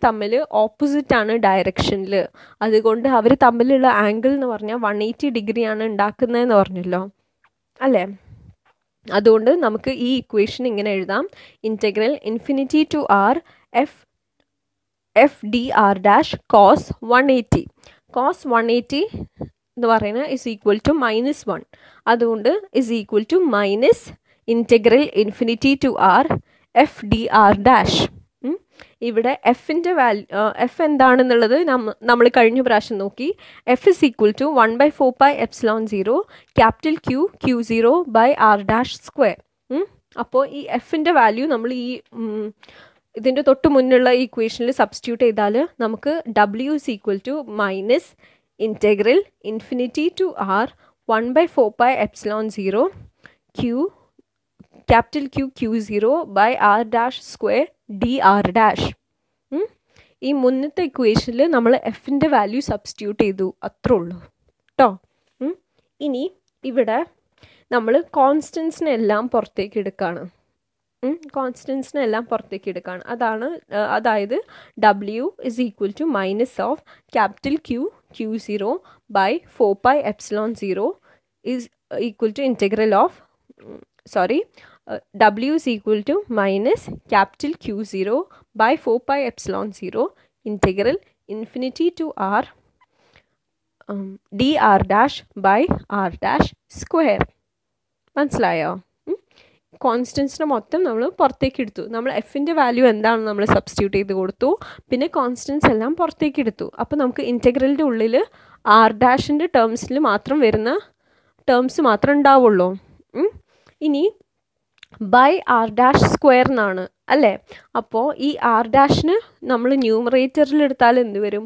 തമ്മിൽ ഓപ്പോസിറ്റ് ആണ് ഡയറക്ഷനിൽ. അതുകൊണ്ട് അവർ തമ്മിലുള്ള ആംഗിൾ എന്ന് പറഞ്ഞാൽ 180 ഡിഗ്രിയാണ് ഉണ്ടാക്കുന്നതെന്ന് പറഞ്ഞല്ലോ അല്ലേ. അതുകൊണ്ട് നമുക്ക് ഈ ഇക്വേഷൻ ഇങ്ങനെ എഴുതാം: integral infinity to r f(dr') cos 180. cos 180 എന്ന് പറയുന്നത് ഇസ് ഈക്വൽ ടു -1. അതുകൊണ്ട് is equal to minus integral infinity to r f(dr'). ഇവിടെ എഫിൻ്റെ എഫ് എന്താണെന്നുള്ളത് നമ്മൾ കഴിഞ്ഞ പ്രാവശ്യം നോക്കി. F is equal to 1/4πε0 capital Q0 by r'². അപ്പോൾ ഈ എഫിൻ്റെ വാല്യൂ നമ്മൾ ഈ ഇതിൻ്റെ തൊട്ട് മുന്നുള്ള ഈ ഇക്വേഷനിൽ സബ്സ്റ്റിറ്റ്യൂട്ട് ചെയ്താൽ നമുക്ക് w is equal to minus integral infinity to r 1/4πε0 capital Q0 by r'² dr'. ഈ മുന്നത്തെ ഇക്വേഷനിൽ നമ്മൾ എഫിൻ്റെ വാല്യൂ സബ്സ്റ്റിറ്റ്യൂട്ട് ചെയ്തു, അത്രേ ഉള്ളൂ കേട്ടോ. ഇനി ഇവിടെ നമ്മൾ കോൺസ്റ്റൻസിനെല്ലാം പുറത്തേക്ക് എടുക്കുകയാണ്. അതായത് w is equal to minus of capital Q0 by 4πε0 is equal to integral of w is equal to minus capital Q0 by 4πε0 integral infinity to r dr' by r'². മനസ്സിലായോ? കോൺസ്റ്റൻസിനെ മൊത്തം നമ്മൾ പുറത്തേക്ക് എടുത്തു. നമ്മൾ എഫിൻ്റെ വാല്യൂ എന്താണെന്ന് നമ്മൾ സബ്സ്റ്റിറ്റ്യൂട്ട് ചെയ്ത് കൊടുത്തു. പിന്നെ കോൺസ്റ്റൻസ് എല്ലാം പുറത്തേക്ക് എടുത്തു. അപ്പോൾ നമുക്ക് ഇൻറ്റഗ്രലിൻ്റെ ഉള്ളിൽ r' ടേംസിൽ മാത്രം വരുന്ന ടേംസ് മാത്രം ഉണ്ടാവുള്ളൂ. ഇനി ബൈ ആർ ഡാഷ് സ്ക്വയർ എന്നാണ് അല്ലേ. അപ്പോൾ ഈ ആർ ഡാഷിന് നമ്മൾ ന്യൂമറേറ്ററിൽ എടുത്താൽ എന്ത് വരും?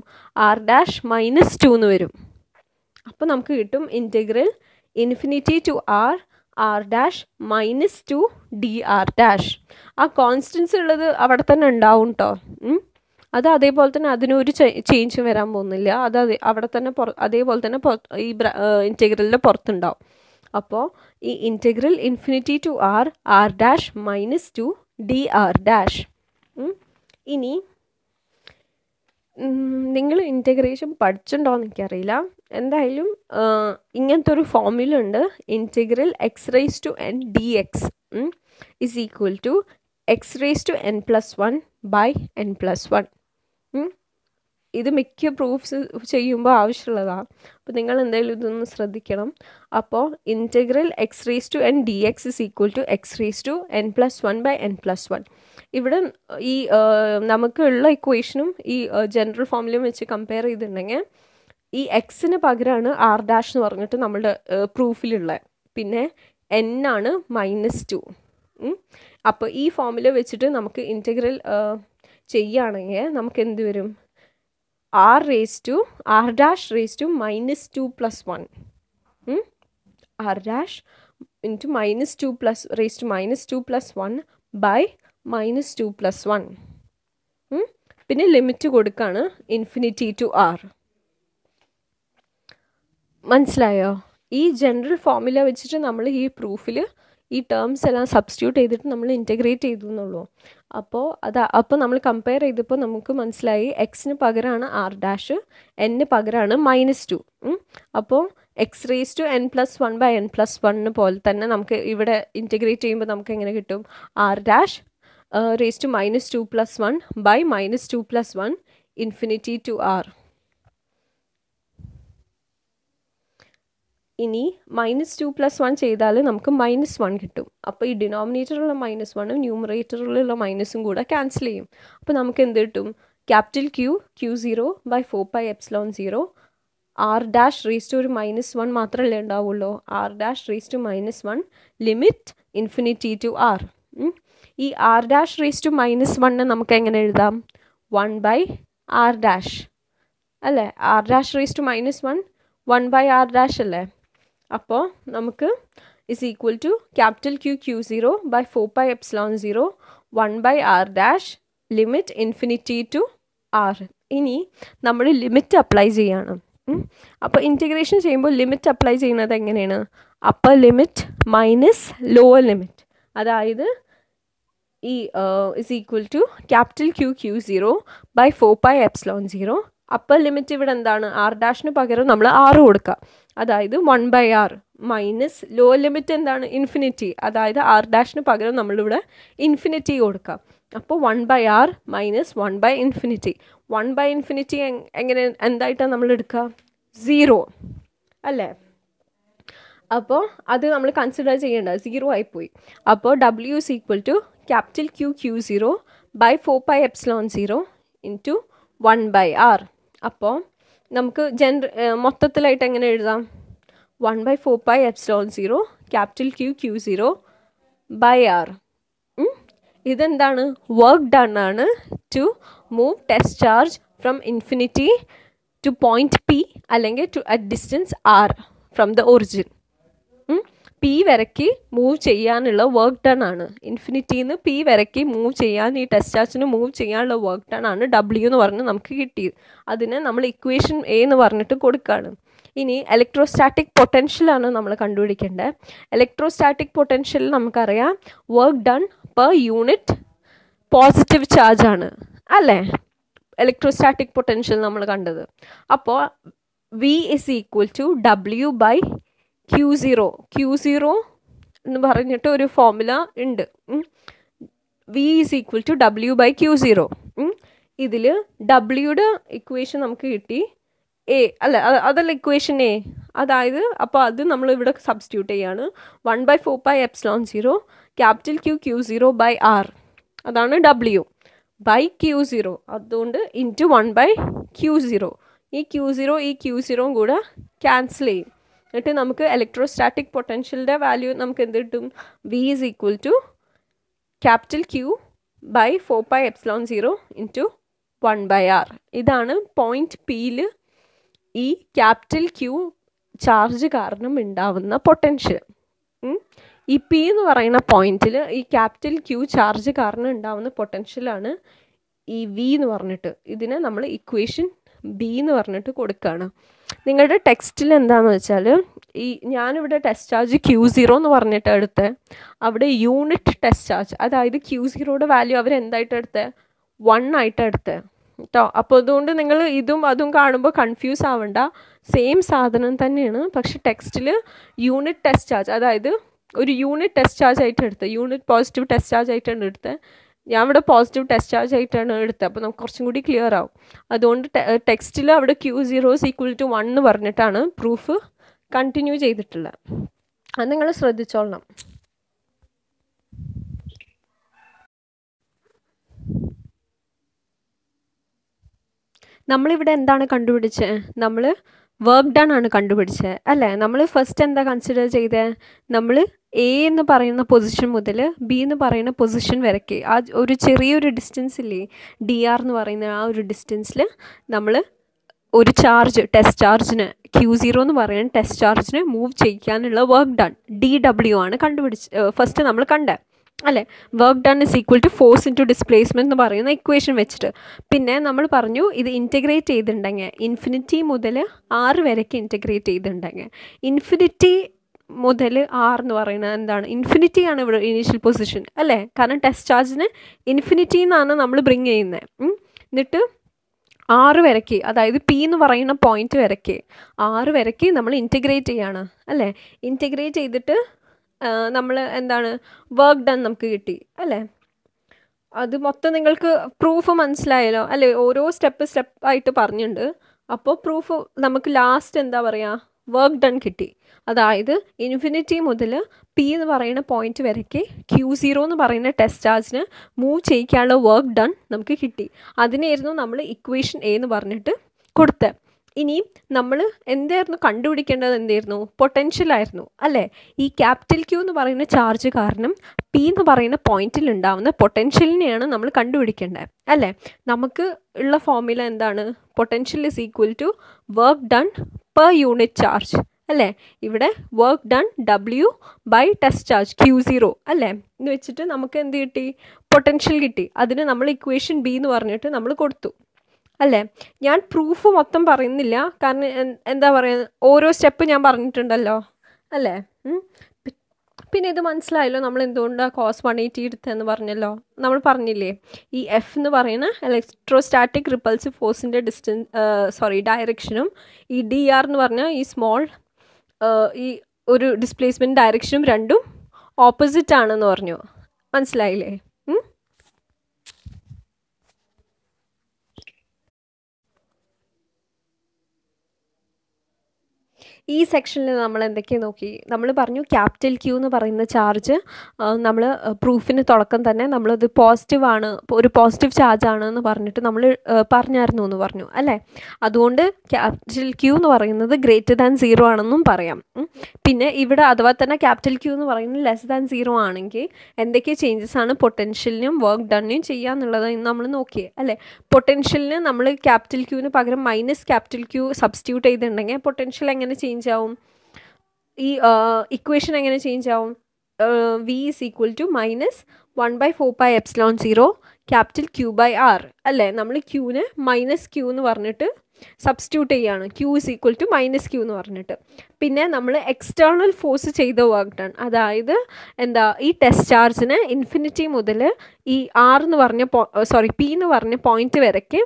ആർ ഡാഷ് -2 എന്ന് വരും. അപ്പോൾ നമുക്ക് കിട്ടും integral infinity to R dash -2 D R dash. ആ കോൺസ്റ്റൻസ് ഉള്ളത് അവിടെ തന്നെ ഉണ്ടാവും കേട്ടോ. അത് അതേപോലെ തന്നെ അതിനൊരു ചേഞ്ച് വരാൻ പോകുന്നില്ല. അത് അവിടെ തന്നെ അതേപോലെ തന്നെ ഈ ഇൻറ്റഗ്രലിൻ്റെ പുറത്തുണ്ടാവും. അപ്പോൾ ഈ integral infinity to R dash -2 D R dash. ഇനി നിങ്ങൾ ഇൻറ്റഗ്രേഷൻ പഠിച്ചിട്ടുണ്ടോയെന്ന് എനിക്കറിയില്ല. എന്തായാലും ഇങ്ങനത്തെ ഒരു ഫോർമുല ഉണ്ട്. Integral x⁻n dx is equal to x⁻n+1 by n+1. ഇത് മിക്ക പ്രൂഫ്സ് ചെയ്യുമ്പോൾ ആവശ്യമുള്ളതാണ്. അപ്പോൾ നിങ്ങൾ എന്തായാലും ഇതൊന്ന് ശ്രദ്ധിക്കണം. അപ്പോൾ integral x⁻n dx is equal to x⁻n+1 by n+1. ഇവിടെ ഈ നമുക്കുള്ള ഇക്വേഷനും ഈ ജനറൽ ഫോർമുലയും വെച്ച് കമ്പയർ ചെയ്തിട്ടുണ്ടെങ്കിൽ ഈ എക്സിന് പകരമാണ് ആർ ഡാഷ് എന്ന് പറഞ്ഞിട്ട് നമ്മളുടെ പ്രൂഫിലുള്ള, പിന്നെ n ആണ് -2. അപ്പോൾ ഈ ഫോർമുല വെച്ചിട്ട് നമുക്ക് ഇൻറ്റഗ്രൽ ചെയ്യുകയാണെങ്കിൽ നമുക്ക് എന്ത് വരും? r dash -2 + 1 r dash into -2 + 1 by -2 + 1. പിന്നെ ലിമിറ്റ് കൊടുക്കുകയാണ് ഇൻഫിനിറ്റി ടു ആർ. മനസ്സിലായോ? ഈ ജനറൽ ഫോർമുല വെച്ചിട്ട് നമ്മൾ ഈ പ്രൂഫിൽ ഈ ടേംസ് എല്ലാം സബ്സ്റ്റിറ്റ്യൂട്ട് ചെയ്തിട്ട് നമ്മൾ ഇൻറ്റഗ്രേറ്റ് ചെയ്തു എന്നുള്ളൂ. അപ്പോൾ നമ്മൾ കമ്പയർ ചെയ്തപ്പോൾ നമുക്ക് മനസ്സിലായി എക്സിന് പകരമാണ് ആർ ഡാഷ്, എന്നിന് പകരമാണ് -2. അപ്പോൾ x⁻n+1 ബൈ n+1 പോലെ തന്നെ നമുക്ക് ഇവിടെ ഇൻറ്റഗ്രേറ്റ് ചെയ്യുമ്പോൾ നമുക്ക് എങ്ങനെ കിട്ടും? R dash (-2 + 1 by -2 + 1 infinity to R. ഇനി -2 + 1 ചെയ്താൽ നമുക്ക് -1 കിട്ടും. അപ്പോൾ ഈ ഡിനോമിനേറ്ററിലുള്ള -1 ന്യൂമറേറ്ററിലുള്ള മൈനസും കൂടെ ക്യാൻസൽ ചെയ്യും. അപ്പോൾ നമുക്ക് എന്ത് കിട്ടും? Q0 ബൈ 4πε0 ആർ ഡാഷ് (1 മാത്രമല്ലേ ഉണ്ടാവുള്ളൂ? R dash (-1) limit infinity to R. ഈ ആർ ഡാഷ് (-1) നമുക്ക് എങ്ങനെ എഴുതാം? 1 ബൈ ആർ ഡാഷ് അല്ലേ? R dash (-1) 1 by R dash അല്ലേ? അപ്പോൾ നമുക്ക് is equal to Q0 by 4πε0 1 by R dash limit infinity to R. ഇനി നമ്മൾ ലിമിറ്റ് അപ്ലൈ ചെയ്യാണ്. അപ്പോൾ ഇൻറ്റഗ്രേഷൻ ചെയ്യുമ്പോൾ ലിമിറ്റ് അപ്ലൈ ചെയ്യുന്നത് എങ്ങനെയാണ്? Upper limit minus lower limit. അതായത് ഈ is equal to Q0 by 4πε0. Upper limit ഇവിടെ എന്താണ്? ആർ ഡാഷിന് പകരം നമ്മൾ 6 കൊടുക്കുക, അതായത് 1 by R, minus lower limit എന്താണ്? ഇൻഫിനിറ്റി, അതായത് ആർ ഡാഷിന് പകരം നമ്മളിവിടെ ഇൻഫിനിറ്റി കൊടുക്കുക. അപ്പോൾ 1 by R minus 1 by infinity. 1 by infinity എങ്ങനെ എന്തായിട്ടാണ് നമ്മൾ എടുക്കുക? 0 അല്ലേ? അപ്പോൾ അത് നമ്മൾ കൺസിഡർ ചെയ്യേണ്ട, 0 ആയിപ്പോയി. അപ്പോൾ W is equal to Q0 by 4πε0 into 1 by R. അപ്പോൾ നമുക്ക് മൊത്തത്തിലായിട്ട് എങ്ങനെ എഴുതാം? 1 ബൈ 4πε0 Q0 ബൈ ആർ. ഇതെന്താണ്? വർക്ക് ഡൺ ആണ് to move test charge from infinity to point P അല്ലെങ്കിൽ to at distance R from the origin. P വരയ്ക്ക് move ചെയ്യാനുള്ള വർക്ക് ഡൺ ആണ്. ഇൻഫിനിറ്റിയിൽ നിന്ന് P വരയ്ക്ക് മൂവ് ചെയ്യാൻ, ഈ ടെസ്റ്റ് ചാർജിന് മൂവ് ചെയ്യാനുള്ള വർക്ക് ഡൺ ആണ് W എന്ന് പറഞ്ഞ് നമുക്ക് കിട്ടിയത്. അതിനെ നമ്മൾ ഇക്വേഷൻ A എന്ന് പറഞ്ഞിട്ട് കൊടുക്കുകയാണ്. ഇനി ഇലക്ട്രോസ്റ്റാറ്റിക് പൊട്ടൻഷ്യലാണ് നമ്മൾ കണ്ടുപിടിക്കേണ്ടത്. ഇലക്ട്രോസ്റ്റാറ്റിക് പൊട്ടൻഷ്യൽ നമുക്കറിയാം work done per unit positive charge ആണ് അല്ലേ? ഇലക്ട്രോസ്റ്റാറ്റിക് പൊട്ടൻഷ്യൽ നമ്മൾ കണ്ടത്. അപ്പോൾ V is equal to W by Q0 എന്ന് പറഞ്ഞിട്ട് ഒരു ഫോർമുല ഉണ്ട്. V is equal to W by Q0. ഇതിൽ Wയുടെ ഇക്വേഷൻ നമുക്ക് കിട്ടി A അല്ല, അതല്ല ഇക്വേഷൻ A. അതായത് അപ്പോൾ അത് നമ്മൾ ഇവിടെ സബ്സ്റ്റിറ്റ്യൂട്ട് ചെയ്യാണ്. 1 ബൈ 4πε0 Q0 ബൈ R, അതാണ് W ബൈ Q0. അതുകൊണ്ട് ഇൻറ്റു 1 ബൈ Q0. ഈ Q0 കൂടെ ക്യാൻസൽ ചെയ്യും. എന്നിട്ട് നമുക്ക് ഇലക്ട്രോസ്റ്റാറ്റിക് പൊട്ടൻഷ്യലിൻ്റെ വാല്യൂ നമുക്ക് എന്ത് കിട്ടും? V is equal to capital Q by 4πε0 into 1/r. ഇതാണ് പോയിന്റ് പിയിൽ ഈ ക്യാപിറ്റൽ ക്യൂ ചാർജ് കാരണം ഉണ്ടാവുന്ന പൊട്ടൻഷ്യൽ. ഈ പി എന്ന് പറയുന്ന പോയിന്റിൽ ഈ ക്യാപിറ്റൽ ക്യൂ ചാർജ് കാരണം ഉണ്ടാവുന്ന പൊട്ടൻഷ്യലാണ് ഈ വി എന്ന് പറഞ്ഞിട്ട്. ഇതിനെ നമ്മൾ ഇക്വേഷൻ ബി എന്ന് പറഞ്ഞിട്ട് കൊടുക്കുകയാണ്. നിങ്ങളുടെ ടെക്സ്റ്റിൽ എന്താണെന്ന് വെച്ചാൽ ഞാനിവിടെ ടെസ്റ്റ് ചാർജ് Q0 എന്ന് പറഞ്ഞിട്ട് എടുത്ത്, അവിടെ യൂണിറ്റ് ടെസ്റ്റ് ചാർജ്, അതായത് Q0യുടെ വാല്യൂ അവർ എന്തായിട്ട് എടുത്തത്, 1 ആയിട്ട് എടുത്തത് കേട്ടോ. അപ്പോൾ അതുകൊണ്ട് നിങ്ങൾ ഇതും അതും കാണുമ്പോൾ കൺഫ്യൂസ് ആവണ്ട, സെയിം സാധനം തന്നെയാണ്. പക്ഷെ ടെക്സ്റ്റിൽ യൂണിറ്റ് ടെസ്റ്റ് ചാർജ്, അതായത് ഒരു യൂണിറ്റ് ടെസ്റ്റ് ചാർജ് ആയിട്ട് എടുത്തത്, യൂണിറ്റ് പോസിറ്റീവ് ടെസ്റ്റ് ചാർജ് ആയിട്ടാണ് എടുത്തത്. ഞാൻ ഇവിടെ പോസിറ്റീവ് ടെസ്റ്റ് ചാർജ് ആയിട്ടാണ് എടുത്തത്. അപ്പോൾ നമുക്ക് കുറച്ചും കൂടി ക്ലിയർ ആവും. അതുകൊണ്ട് ടെക്സ്റ്റിൽ അവിടെ Q0 = 1 എന്ന് പറഞ്ഞിട്ടാണ് പ്രൂഫ് കണ്ടിന്യൂ ചെയ്തിട്ടുള്ളത്. അത് നിങ്ങൾ ശ്രദ്ധിച്ചോളണം. നമ്മളിവിടെ എന്താണ് കണ്ടുപിടിച്ചത്? നമ്മൾ വർക്ക് ഡൺ ആണ് കണ്ടുപിടിച്ചത് അല്ലേ? നമ്മൾ ഫസ്റ്റ് എന്താ കൺസിഡർ ചെയ്തത്? നമ്മൾ എ എന്ന് പറയുന്ന പൊസിഷൻ മുതൽ ബി എന്ന് പറയുന്ന പൊസിഷൻ വരയ്ക്ക് ആ ഒരു ചെറിയൊരു ഡിസ്റ്റൻസ് ഇല്ലേ, DR എന്ന് പറയുന്ന ആ ഒരു ഡിസ്റ്റൻസിൽ നമ്മൾ ഒരു ചാർജ്, ടെസ്റ്റ് ചാർജിന്, Q0 എന്ന് പറയുന്ന ടെസ്റ്റ് ചാർജിന് മൂവ് ചെയ്യിക്കാനുള്ള വർക്ക് ഡൺ DW ആണ് ഫസ്റ്റ് നമ്മൾ കണ്ടത് അല്ലേ? Work done = force into displacement എന്ന് പറയുന്ന ഇക്വേഷൻ വെച്ചിട്ട്. പിന്നെ നമ്മൾ പറഞ്ഞു ഇത് ഇൻറ്റഗ്രേറ്റ് ചെയ്തിട്ടുണ്ടെങ്കിൽ ഇൻഫിനിറ്റി മുതൽ R വരെയൊക്കെ ഇൻറ്റഗ്രേറ്റ് ചെയ്തിട്ടുണ്ടെങ്കിൽ, ഇൻഫിനിറ്റി മുതൽ R എന്ന് പറയുന്നത് എന്താണ്? ഇൻഫിനിറ്റി ആണ് ഇവിടെ ഇനീഷ്യൽ പൊസിഷൻ അല്ലേ? കാരണം ടെസ്റ്റ് ചാർജിന് ഇൻഫിനിറ്റി എന്നാണ് നമ്മൾ ബ്രിങ് ചെയ്യുന്നത്. എന്നിട്ട് R വരയ്ക്ക്, അതായത് P എന്ന് പറയുന്ന പോയിന്റ് വരയ്ക്ക്, R വരയ്ക്ക് നമ്മൾ ഇൻറ്റഗ്രേറ്റ് ചെയ്യാണ് അല്ലേ? ഇൻറ്റഗ്രേറ്റ് ചെയ്തിട്ട് നമ്മൾ എന്താണ്, വർക്ക് ഡൺ നമുക്ക് കിട്ടി അല്ലേ? അത് മൊത്തം നിങ്ങൾക്ക് പ്രൂഫ് മനസ്സിലായല്ലോ അല്ലേ? ഓരോ സ്റ്റെപ്പ് ആയിട്ട് പറഞ്ഞിട്ടുണ്ട്. അപ്പോൾ പ്രൂഫ് നമുക്ക് ലാസ്റ്റ് എന്താ പറയുക, വർക്ക് ഡൺ കിട്ടി. അതായത് ഇൻഫിനിറ്റി മുതൽ P എന്ന് പറയുന്ന പോയിന്റ് വരയ്ക്ക് Q0 എന്ന് പറയുന്ന ടെസ്റ്റ് ചാർജിന് മൂവ് ചെയ്യിക്കാനുള്ള വർക്ക് ഡൺ നമുക്ക് കിട്ടി. അതിനായിരുന്നു നമ്മൾ ഇക്വേഷൻ A എന്ന് പറഞ്ഞിട്ട് കൊടുത്തത്. ഇനി നമ്മൾ എന്തായിരുന്നു കണ്ടുപിടിക്കേണ്ടത്? എന്തായിരുന്നു? പൊട്ടൻഷ്യൽ ആയിരുന്നു അല്ലേ? ഈ ക്യാപിറ്റൽ Q എന്ന് പറയുന്ന ചാർജ് കാരണം P എന്ന് പറയുന്ന പോയിന്റിൽ ഉണ്ടാവുന്ന പൊട്ടൻഷ്യലിനെയാണ് നമ്മൾ കണ്ടുപിടിക്കേണ്ടത് അല്ലേ? നമുക്ക് ഉള്ള ഫോർമുല എന്താണ്? Potential = work done per unit charge അല്ലേ? ഇവിടെ work done W by test charge Q0 അല്ലേ എന്ന് വെച്ചിട്ട് നമുക്ക് എന്ത് കിട്ടി? പൊട്ടൻഷ്യൽ കിട്ടി. അതിന് നമ്മൾ ഇക്വേഷൻ B എന്ന് പറഞ്ഞിട്ട് നമ്മൾ കൊടുത്തു അല്ലേ? ഞാൻ പ്രൂഫ് മൊത്തം പറയുന്നില്ല, കാരണം എന്താ പറയുക, ഓരോ സ്റ്റെപ്പ് ഞാൻ പറഞ്ഞിട്ടുണ്ടല്ലോ അല്ലേ? പിന്നെ ഇത് മനസ്സിലായല്ലോ നമ്മൾ എന്തുകൊണ്ടാണ് cos 180 എടുത്തതെന്ന് പറഞ്ഞല്ലോ. നമ്മൾ പറഞ്ഞില്ലേ ഈ F എന്ന് പറയുന്ന ഇലക്ട്രോസ്റ്റാറ്റിക് റിപ്പൾസീവ് ഫോഴ്സിൻ്റെ ഡയറക്ഷനും ഈ DR എന്ന് പറഞ്ഞാൽ ഈ സ്മോൾ ഈ ഒരു ഡിസ്പ്ലേസ്മെൻറ്റ് ഡയറക്ഷനും രണ്ടും ഓപ്പോസിറ്റ് ആണെന്ന് പറഞ്ഞു. മനസ്സിലായില്ലേ? ഈ സെക്ഷനിൽ നമ്മൾ എന്തൊക്കെയാണ് നോക്കി? നമ്മൾ പറഞ്ഞു ക്യാപിറ്റൽ Q എന്ന് പറയുന്ന ചാർജ് നമ്മൾ പ്രൂഫിന് തുടക്കം തന്നെ നമ്മളത് പോസിറ്റീവാണ്, ഒരു പോസിറ്റീവ് ചാർജാണ് എന്ന് പറഞ്ഞിട്ട് നമ്മൾ പറഞ്ഞായിരുന്നു എന്ന് പറഞ്ഞു അല്ലേ? അതുകൊണ്ട് ക്യാപിറ്റൽ Q എന്ന് പറയുന്നത് >0 ആണെന്നും പറയാം. പിന്നെ ഇവിടെ അഥവാ തന്നെ ക്യാപിറ്റൽ Q എന്ന് പറയുന്നത് <0 ആണെങ്കിൽ എന്തൊക്കെ ചേഞ്ചസ് ആണ് പൊട്ടൻഷ്യലിനും വർക്ക് ഡണ്ണിനും ചെയ്യാന്നുള്ളത് നമ്മൾ നോക്കിയേ അല്ലേ? പൊട്ടൻഷ്യലിന് നമ്മൾ ക്യാപിറ്റൽ Qന് പകരം ക്യാപിറ്റൽ Q സബ്സ്റ്റിറ്റ്യൂട്ട് ചെയ്തിട്ടുണ്ടെങ്കിൽ പൊട്ടൻഷ്യൽ എങ്ങനെ ചേഞ്ച് ആവും? ഈ ഇക്വേഷൻ എങ്ങനെ ചേഞ്ച് ആവും? V = -1/4πε0 ക്യാപിറ്റൽ Q/R അല്ലേ? നമ്മൾ Qന് -Q എന്ന് പറഞ്ഞിട്ട് സബ്സ്റ്റിറ്റ്യൂട്ട് ചെയ്യാണ്, Q = -Q എന്ന് പറഞ്ഞിട്ട്. പിന്നെ നമ്മൾ എക്സ്റ്റേണൽ ഫോഴ്സ് ചെയ്ത വർക്ക് ഡൺ, അതായത് എന്താ, ഈ ടെസ്റ്റ് ചാർജിന് ഇൻഫിനിറ്റി മുതൽ ഈ R എന്ന് പറഞ്ഞ P എന്ന് പറഞ്ഞ പോയിന്റ് വരയ്ക്ക്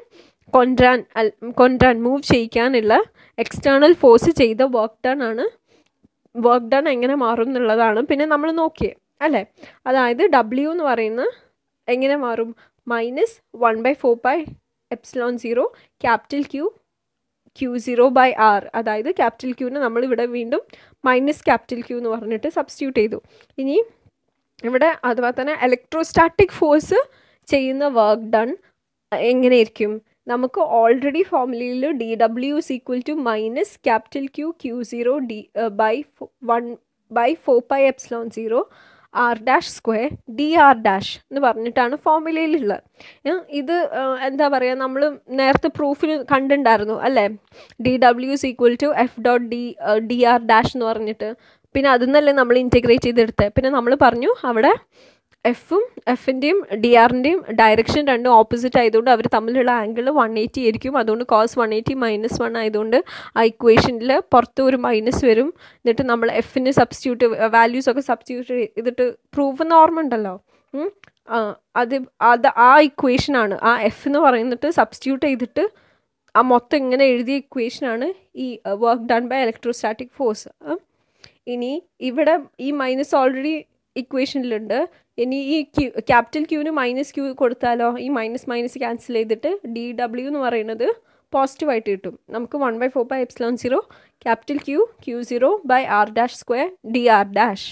കൊണ്ടുവരാൻ മൂവ് ചെയ്യിക്കാനുള്ള എക്സ്റ്റേണൽ ഫോഴ്സ് ചെയ്ത വർക്ക് ഡൺ ആണ്. വർക്ക് ഡൺ എങ്ങനെ മാറും എന്നുള്ളതാണ് പിന്നെ നമ്മൾ നോക്കിയേ അല്ലേ? അതായത് W എന്ന് പറയുന്ന എങ്ങനെ മാറും? -1/4πε0 ക്യാപിറ്റൽ Q0/R, അതായത് ക്യാപിറ്റൽ Qന് നമ്മളിവിടെ വീണ്ടും ക്യാപിറ്റൽ Q എന്ന് പറഞ്ഞിട്ട് സബ്സ്റ്റിറ്റ്യൂട്ട് ചെയ്തു. ഇനി ഇവിടെ അഥവാ തന്നെ ഇലക്ട്രോസ്റ്റാറ്റിക് ഫോഴ്സ് ചെയ്യുന്ന വർക്ക് ഡൺ എങ്ങനെയായിരിക്കും? നമുക്ക് ഓൾറെഡി ഫോർമുലയിൽ DW = capital Q Q0 / 1/4πε0 R dash square D R dash എന്ന് പറഞ്ഞിട്ടാണ് ഫോർമുലയിലുള്ളത്. ഇത് എന്താ പറയുക, നമ്മൾ നേരത്തെ പ്രൂഫിൽ കണ്ടിട്ടുണ്ടായിരുന്നു അല്ലേ, dw=f.d r' എന്ന് പറഞ്ഞിട്ട്. പിന്നെ അതിൽ നിന്നല്ലേ നമ്മൾ ഇൻറ്റഗ്രേറ്റ് ചെയ്തെടുത്തത്. പിന്നെ നമ്മൾ പറഞ്ഞു അവിടെ എഫിൻ്റെയും ഡി ആറിൻ്റെയും ഡയറക്ഷൻ രണ്ടും ഓപ്പോസിറ്റ് ആയതുകൊണ്ട് അവർ തമ്മിലുള്ള ആംഗിൾ 180 ആയിരിക്കും. അതുകൊണ്ട് cos 180 -1 ആയതുകൊണ്ട് ആ ഇക്വേഷനിൽ പുറത്ത് ഒരു മൈനസ് വരും. എന്നിട്ട് നമ്മൾ എഫിന് സബ്സ്റ്റിറ്റ്യൂട്ട് വാല്യൂസ് ഒക്കെ സബ്സ്റ്റിറ്റ്യൂട്ട് ചെയ്തിട്ട് പ്രൂഫ് എന്ന് ഓർമ്മ ഉണ്ടല്ലോ, അത് ആ ഇക്വേഷനാണ്. ആ എഫ് എന്ന് പറയുന്നിട്ട് സബ്സ്റ്റിറ്റ്യൂട്ട് ചെയ്തിട്ട് ആ മൊത്തം ഇങ്ങനെ എഴുതിയ ഇക്വേഷനാണ് ഈ work done by electrostatic force. ഇനി ഇവിടെ ഈ മൈനസ് ഓൾറെഡി ഇക്വേഷനിലുണ്ട്. ഇനി ഈ ക്യാപിറ്റൽ ക്യൂവിന് -q കൊടുത്താലോ, ഈ മൈനസ് ക്യാൻസൽ ചെയ്തിട്ട് dw എന്ന് പറയുന്നത് പോസിറ്റീവായിട്ട് കിട്ടും. നമുക്ക് 1/4πε0 ക്യാപിറ്റൽ Q0/r' dr'.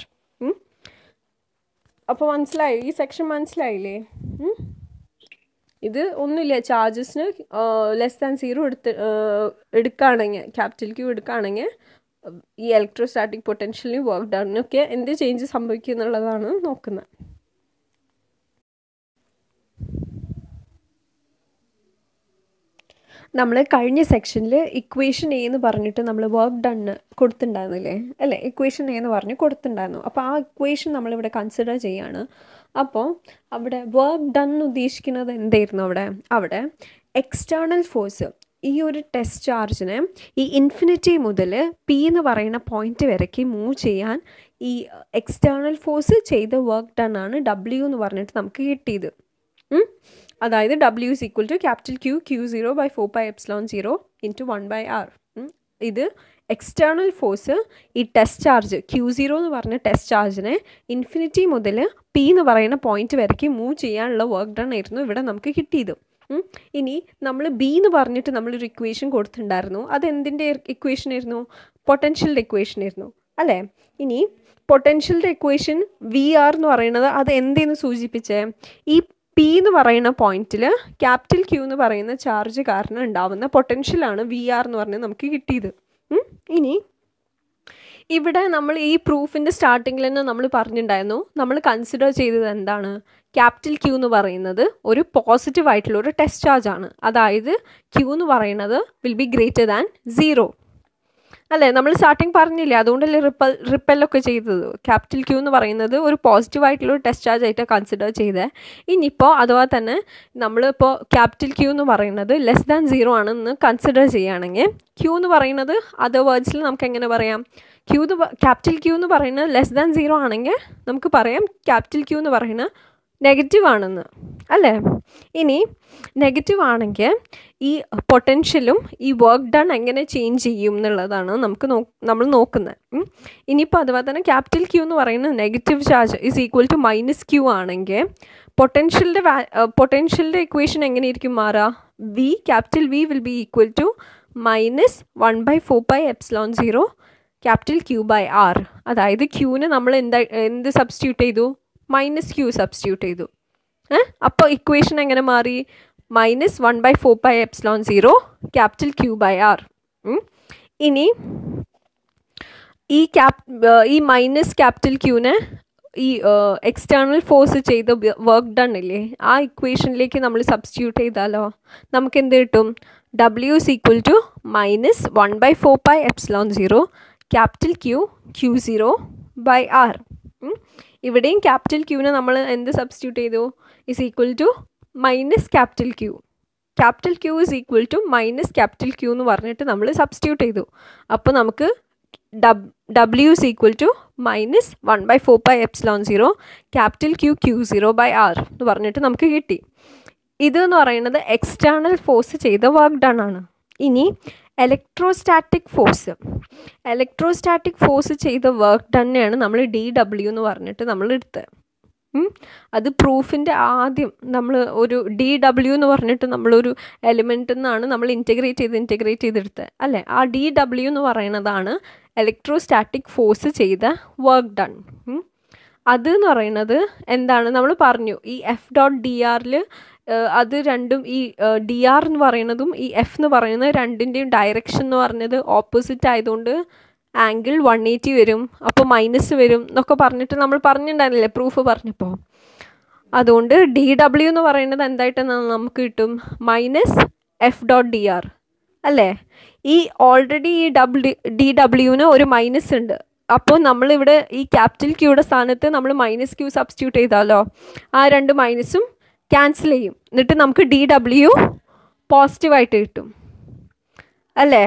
അപ്പോൾ മനസ്സിലായി, ഈ സെക്ഷൻ മനസ്സിലായില്ലേ? ഇത് ഒന്നുമില്ല, ചാർജസിന് <0 എടുക്കുകയാണെങ്കിൽ, ക്യാപിറ്റൽ Q എടുക്കുകയാണെങ്കിൽ ഈ ഇലക്ട്രോസ്റ്റാറ്റിക് പൊട്ടൻഷ്യലിനും വർക്ക് ഡണിനൊക്കെ എന്ത് ചേഞ്ച് സംഭവിക്കും എന്നുള്ളതാണ് നോക്കുന്നത്. നമ്മൾ കഴിഞ്ഞ സെക്ഷനിൽ ഇക്വേഷൻ എ എന്ന് പറഞ്ഞിട്ട് നമ്മൾ വർക്ക് ഡണ്ണ് കൊടുത്തിട്ടുണ്ടായിരുന്നില്ലേ അല്ലേ, ഇക്വേഷൻ എ എന്ന് പറഞ്ഞ് കൊടുത്തിട്ടുണ്ടായിരുന്നു. അപ്പോൾ ആ ഇക്വേഷൻ നമ്മളിവിടെ കൺസിഡർ ചെയ്യാണ്. അപ്പോൾ അവിടെ വർക്ക് ഡൺ ഉദ്ദേശിക്കുന്നത് എന്തായിരുന്നു? അവിടെ എക്സ്റ്റേണൽ ഫോഴ്സ്, ഈ ഒരു ടെസ്റ്റ് ചാർജിനെ ഈ ഇൻഫിനിറ്റി മുതൽ പി എന്ന് പറയുന്ന പോയിന്റ് വരയ്ക്ക് മൂവ് ചെയ്യാൻ ഈ എക്സ്റ്റേണൽ ഫോഴ്സ് ചെയ്ത വർക്ക് ഡൺ ആണ് W എന്ന് പറഞ്ഞിട്ട് നമുക്ക് കിട്ടിയത്. അതായത് W = Q0/4πε0 × 1/r. ഇത് എക്സ്റ്റേണൽ ഫോഴ്സ് ഈ ടെസ്റ്റ് ചാർജ് Q0 എന്ന് പറഞ്ഞ ടെസ്റ്റ് ചാർജിനെ ഇൻഫിനിറ്റി മുതൽ പി എന്ന് പറയുന്ന പോയിന്റ് വരയ്ക്ക് മൂവ് ചെയ്യാനുള്ള വർക്ക് ഡൺ ആയിരുന്നു ഇവിടെ നമുക്ക് കിട്ടിയത്. ഇനി നമ്മൾ ബി എന്ന് പറഞ്ഞിട്ട് നമ്മളൊരു ഇക്വേഷൻ കൊടുത്തിട്ടുണ്ടായിരുന്നു. അതെന്തിൻ്റെ ഇക്വേഷൻ ആയിരുന്നു? പൊട്ടൻഷ്യലിൻ്റെ ഇക്വേഷൻ ആയിരുന്നു അല്ലേ. ഇനി പൊട്ടൻഷ്യലിൻ്റെ ഇക്വേഷൻ VR എന്ന് പറയുന്നത് അത് എന്തെന്ന് സൂചിപ്പിച്ചേ? ഈ പി എന്ന് പറയുന്ന പോയിന്റിൽ ക്യാപിറ്റൽ Q എന്ന് പറയുന്ന ചാർജ് കാരണം ഉണ്ടാവുന്ന പൊട്ടൻഷ്യലാണ് VR എന്ന് പറഞ്ഞ് നമുക്ക് കിട്ടിയത്. ഇനി ഇവിടെ നമ്മൾ ഈ പ്രൂഫിൻ്റെ സ്റ്റാർട്ടിങ്ങിൽ തന്നെ നമ്മൾ പറഞ്ഞിട്ടുണ്ടായിരുന്നു, നമ്മൾ കൺസിഡർ ചെയ്തത് എന്താണ്? ക്യാപിറ്റൽ Q എന്ന് പറയുന്നത് ഒരു പോസിറ്റീവ് ആയിട്ടുള്ള ഒരു ടെസ്റ്റ് ചാർജ് ആണ്. അതായത് Q എന്ന് വിൽ ബി ഗ്രേറ്റർ ദാൻ 0 അല്ലേ, നമ്മൾ സ്റ്റാർട്ടിങ് പറഞ്ഞില്ലേ, അതുകൊണ്ടല്ലേ റിപ്പല്ലൊക്കെ ചെയ്തത്. ക്യാപിറ്റൽ Q എന്ന് പറയുന്നത് ഒരു പോസിറ്റീവ് ആയിട്ടുള്ള ഒരു ടെസ്റ്റ് ചാർജ് ആയിട്ട് കൺസിഡർ ചെയ്തത്. ഇനിയിപ്പോൾ അഥവാ തന്നെ നമ്മളിപ്പോൾ ക്യാപിറ്റൽ Q എന്ന് പറയുന്നത് <0 ആണെന്ന് കൺസിഡർ ചെയ്യുകയാണെങ്കിൽ Q എന്ന് പറയുന്നത് അതർ വേർഡ്സിൽ നമുക്ക് എങ്ങനെ പറയാം? ക്യാപിറ്റൽ Q എന്ന് പറയുന്നത് <0 ആണെങ്കിൽ നമുക്ക് പറയാം ക്യാപിറ്റൽ Q എന്ന് പറയുന്നത് നെഗറ്റീവ് ആണെന്ന് അല്ലേ. ഇനി നെഗറ്റീവ് ആണെങ്കിൽ ഈ പൊട്ടൻഷ്യലും ഈ വർക്ക് ഡൺ എങ്ങനെ ചേഞ്ച് ചെയ്യും എന്നുള്ളതാണ് നമ്മൾ നോക്കുന്നത്. ഇനിയിപ്പോൾ അഥവാ തന്നെ ക്യാപിറ്റൽ Q എന്ന് പറയുന്നത് നെഗറ്റീവ് ചാർജ് = -q ആണെങ്കിൽ പൊട്ടൻഷ്യലിൻ്റെ ഇക്വേഷൻ എങ്ങനെയായിരിക്കും മാറുക? Capital V will be equal to -1/4πε0 capital Q/r. അതായത് ക്യൂവിന് നമ്മൾ എന്ത് സബ്സ്റ്റിറ്റ്യൂട്ട് ചെയ്തു? -q സബ്സ്റ്റിറ്റ്യൂട്ട് ചെയ്തു. അപ്പോൾ ഇക്വേഷൻ എങ്ങനെ മാറി? -1/4πε0 ക്യാപിറ്റൽ Q/r. ഇനി ഈ മൈനസ് ക്യാപിറ്റൽ ക്യൂവിനെ ഈ എക്സ്റ്റേണൽ ഫോഴ്സ് ചെയ്ത വർക്ക് ഡൺ ഇല്ലേ, ആ ഇക്വേഷനിലേക്ക് നമ്മൾ സബ്സ്റ്റിറ്റ്യൂട്ട് ചെയ്താലോ നമുക്ക് എന്ത് കിട്ടും? W = -1/4πε0 capital Q0/r. ഇവിടെയും ക്യാപിറ്റൽ ക്യൂവിനെ നമ്മൾ എന്ത് സബ്സ്റ്റിറ്റ്യൂട്ട് ചെയ്തു? -Capital Q. Capital Q -capital Q എന്ന് പറഞ്ഞിട്ട് നമ്മൾ സബ്സ്റ്റിറ്റ്യൂട്ട് ചെയ്തു. അപ്പോൾ നമുക്ക് W = -1/4πε0 ക്യാപിറ്റൽ Q0/r എന്ന് പറഞ്ഞിട്ട് നമുക്ക് കിട്ടി. ഇതെന്ന് പറയുന്നത് എക്സ്റ്റേണൽ ഫോഴ്സ് ചെയ്ത വർക്ക് ഡൺ ആണ്. ഇനി ഇലക്ട്രോസ്റ്റാറ്റിക് ഫോഴ്സ് ചെയ്ത വർക്ക് ഡണ്ണെയാണ് നമ്മൾ DW എന്ന് പറഞ്ഞിട്ട് നമ്മൾ എടുത്തത്. അത് പ്രൂഫിൻ്റെ ആദ്യം നമ്മൾ ഒരു DW എന്ന് പറഞ്ഞിട്ട് നമ്മളൊരു എലിമെൻറ്റിൽ നിന്നാണ് നമ്മൾ ഇൻറ്റഗ്രേറ്റ് ചെയ്തെടുത്തത് അല്ലേ. ആ DW എന്ന് പറയുന്നതാണ് ഇലക്ട്രോസ്റ്റാറ്റിക് ഫോഴ്സ് ചെയ്ത വർക്ക് ഡൺ. അതെന്ന് പറയുന്നത് എന്താണ്? നമ്മൾ പറഞ്ഞു ഈ F.dr അത് രണ്ടും ഈ dr എന്ന് പറയുന്നതും ഈ F എന്ന് പറയുന്നത് രണ്ടിൻ്റെയും ഡയറക്ഷൻ എന്ന് പറഞ്ഞത് ഓപ്പോസിറ്റ് ആയതുകൊണ്ട് ആംഗിൾ 180 വരും, അപ്പോൾ മൈനസ് വരും എന്നൊക്കെ പറഞ്ഞിട്ട് നമ്മൾ പറഞ്ഞിട്ടുണ്ടായിരുന്നില്ലേ പ്രൂഫ് പറഞ്ഞപ്പോൾ. അതുകൊണ്ട് ഡി ഡബ്ല്യു എന്ന് പറയുന്നത് എന്തായിട്ട് നമുക്ക് കിട്ടും, minus F dot D R അല്ലേ. ഈ ഓൾറെഡി ഈ ഡി ഡബ്ല്യുവിന് ഒരു മൈനസ് ഉണ്ട്. അപ്പോൾ നമ്മളിവിടെ ഈ ക്യാപിറ്റൽ ക്യൂയുടെ സ്ഥാനത്ത് നമ്മൾ മൈനസ് ക്യൂ സബ്സ്റ്റിറ്റ്യൂട്ട് ചെയ്താലോ ആ രണ്ട് മൈനസും ക്യാൻസൽ ചെയ്യും. എന്നിട്ട് നമുക്ക് ഡി ഡബ്ല്യു പോസിറ്റീവായിട്ട് കിട്ടും അല്ലേ.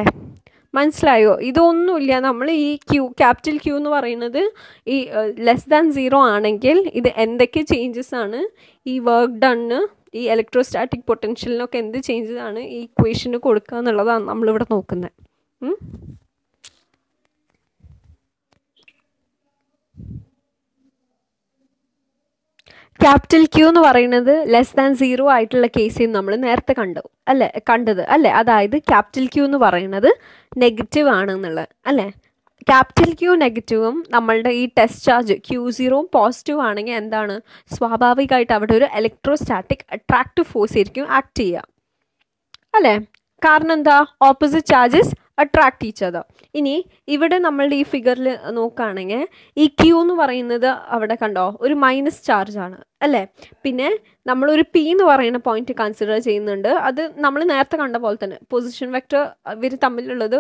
മനസ്സിലായോ? ഇതൊന്നുമില്ല. നമ്മൾ ഈ ക്യാപിറ്റൽ ക്യൂ എന്ന് പറയുന്നത് ഈ ലെസ് ദാൻ 0 ആണെങ്കിൽ ഇത് എന്തൊക്കെ ചേഞ്ചസ് ആണ് ഈ വർക്ക് ഡണ്ണ്, ഈ ഇലക്ട്രോസ്റ്റാറ്റിക് പൊട്ടൻഷ്യലിനൊക്കെ എന്ത് ചേഞ്ചസ് ആണ് ഈ ഇക്വേഷന് കൊടുക്കുക എന്നുള്ളതാണ് നമ്മളിവിടെ നോക്കുന്നത്. ക്യാപിറ്റൽ ക്യൂ എന്ന് പറയുന്നത് ലെസ് ദാൻ 0 ആയിട്ടുള്ള കേസിൽ നമ്മൾ നേരത്തെ കണ്ടത് അല്ലേ. അതായത് ക്യാപിറ്റൽ ക്യൂ എന്ന് പറയുന്നത് നെഗറ്റീവ് ആണെന്നുള്ളത് അല്ലേ. ക്യാപിറ്റൽ ക്യൂ നെഗറ്റീവും നമ്മളുടെ ഈ ടെസ്റ്റ് ചാർജ് Q0 പോസിറ്റീവ് ആണെങ്കിൽ എന്താണ്, സ്വാഭാവികമായിട്ട് അവിടെ ഒരു ഇലക്ട്രോസ്റ്റാറ്റിക് അട്രാക്റ്റീവ് ഫോഴ്സ് ആയിരിക്കും ആക്ട് ചെയ്യുക അല്ലേ. കാരണം എന്താ, opposite charges attract each other. ഇനി ഇവിടെ നമ്മളുടെ ഈ ഫിഗറിൽ നോക്കുകയാണെങ്കിൽ ഈ ക്യൂ എന്ന് പറയുന്നത് അവിടെ കണ്ടോ ഒരു മൈനസ് ചാർജ് ആണ് അല്ലേ. പിന്നെ നമ്മളൊരു പി എന്ന് പറയുന്ന പോയിന്റ് കൺസിഡർ ചെയ്യുന്നുണ്ട്. അത് നമ്മൾ നേരത്തെ കണ്ട പോലെ തന്നെ പൊസിഷൻ വെക്റ്റർ ഇവർ തമ്മിലുള്ളത്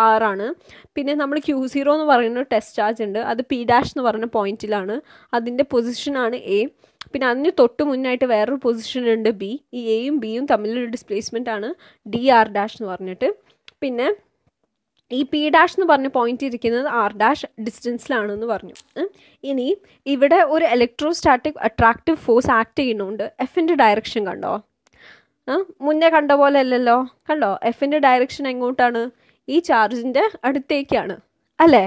ആറാണ്. പിന്നെ നമ്മൾ Q0 എന്ന് പറയുന്ന ടെസ്റ്റ് ചാർജ് ഉണ്ട്, അത് P' എന്ന് പറയുന്ന പോയിന്റിലാണ്, അതിൻ്റെ പൊസിഷനാണ് A. പിന്നെ അതിന് തൊട്ട് മുന്നായിട്ട് വേറൊരു പൊസിഷൻ ഉണ്ട് B. ഈ എയും ബിയും തമ്മിലൊരു ഡിസ്പ്ലേസ്മെൻ്റ് ആണ് dr' എന്ന് പറഞ്ഞിട്ട്. പിന്നെ ഈ P' എന്ന് പറഞ്ഞ പോയിന്റ് ഇരിക്കുന്നത് R' ഡിസ്റ്റൻസിലാണെന്ന് പറഞ്ഞു. ഇനി ഇവിടെ ഒരു ഇലക്ട്രോസ്റ്റാറ്റിക് അട്രാക്റ്റീവ് ഫോഴ്സ് ആക്ട് ചെയ്യുന്നുണ്ട്. എഫിൻ്റെ ഡയറക്ഷൻ കണ്ടോ, മുന്നേ കണ്ട പോലെ അല്ലല്ലോ. കണ്ടോ എഫിൻ്റെ ഡയറക്ഷൻ എങ്ങോട്ടാണ്, ഈ ചാർജിൻ്റെ അടുത്തേക്കാണ് അല്ലേ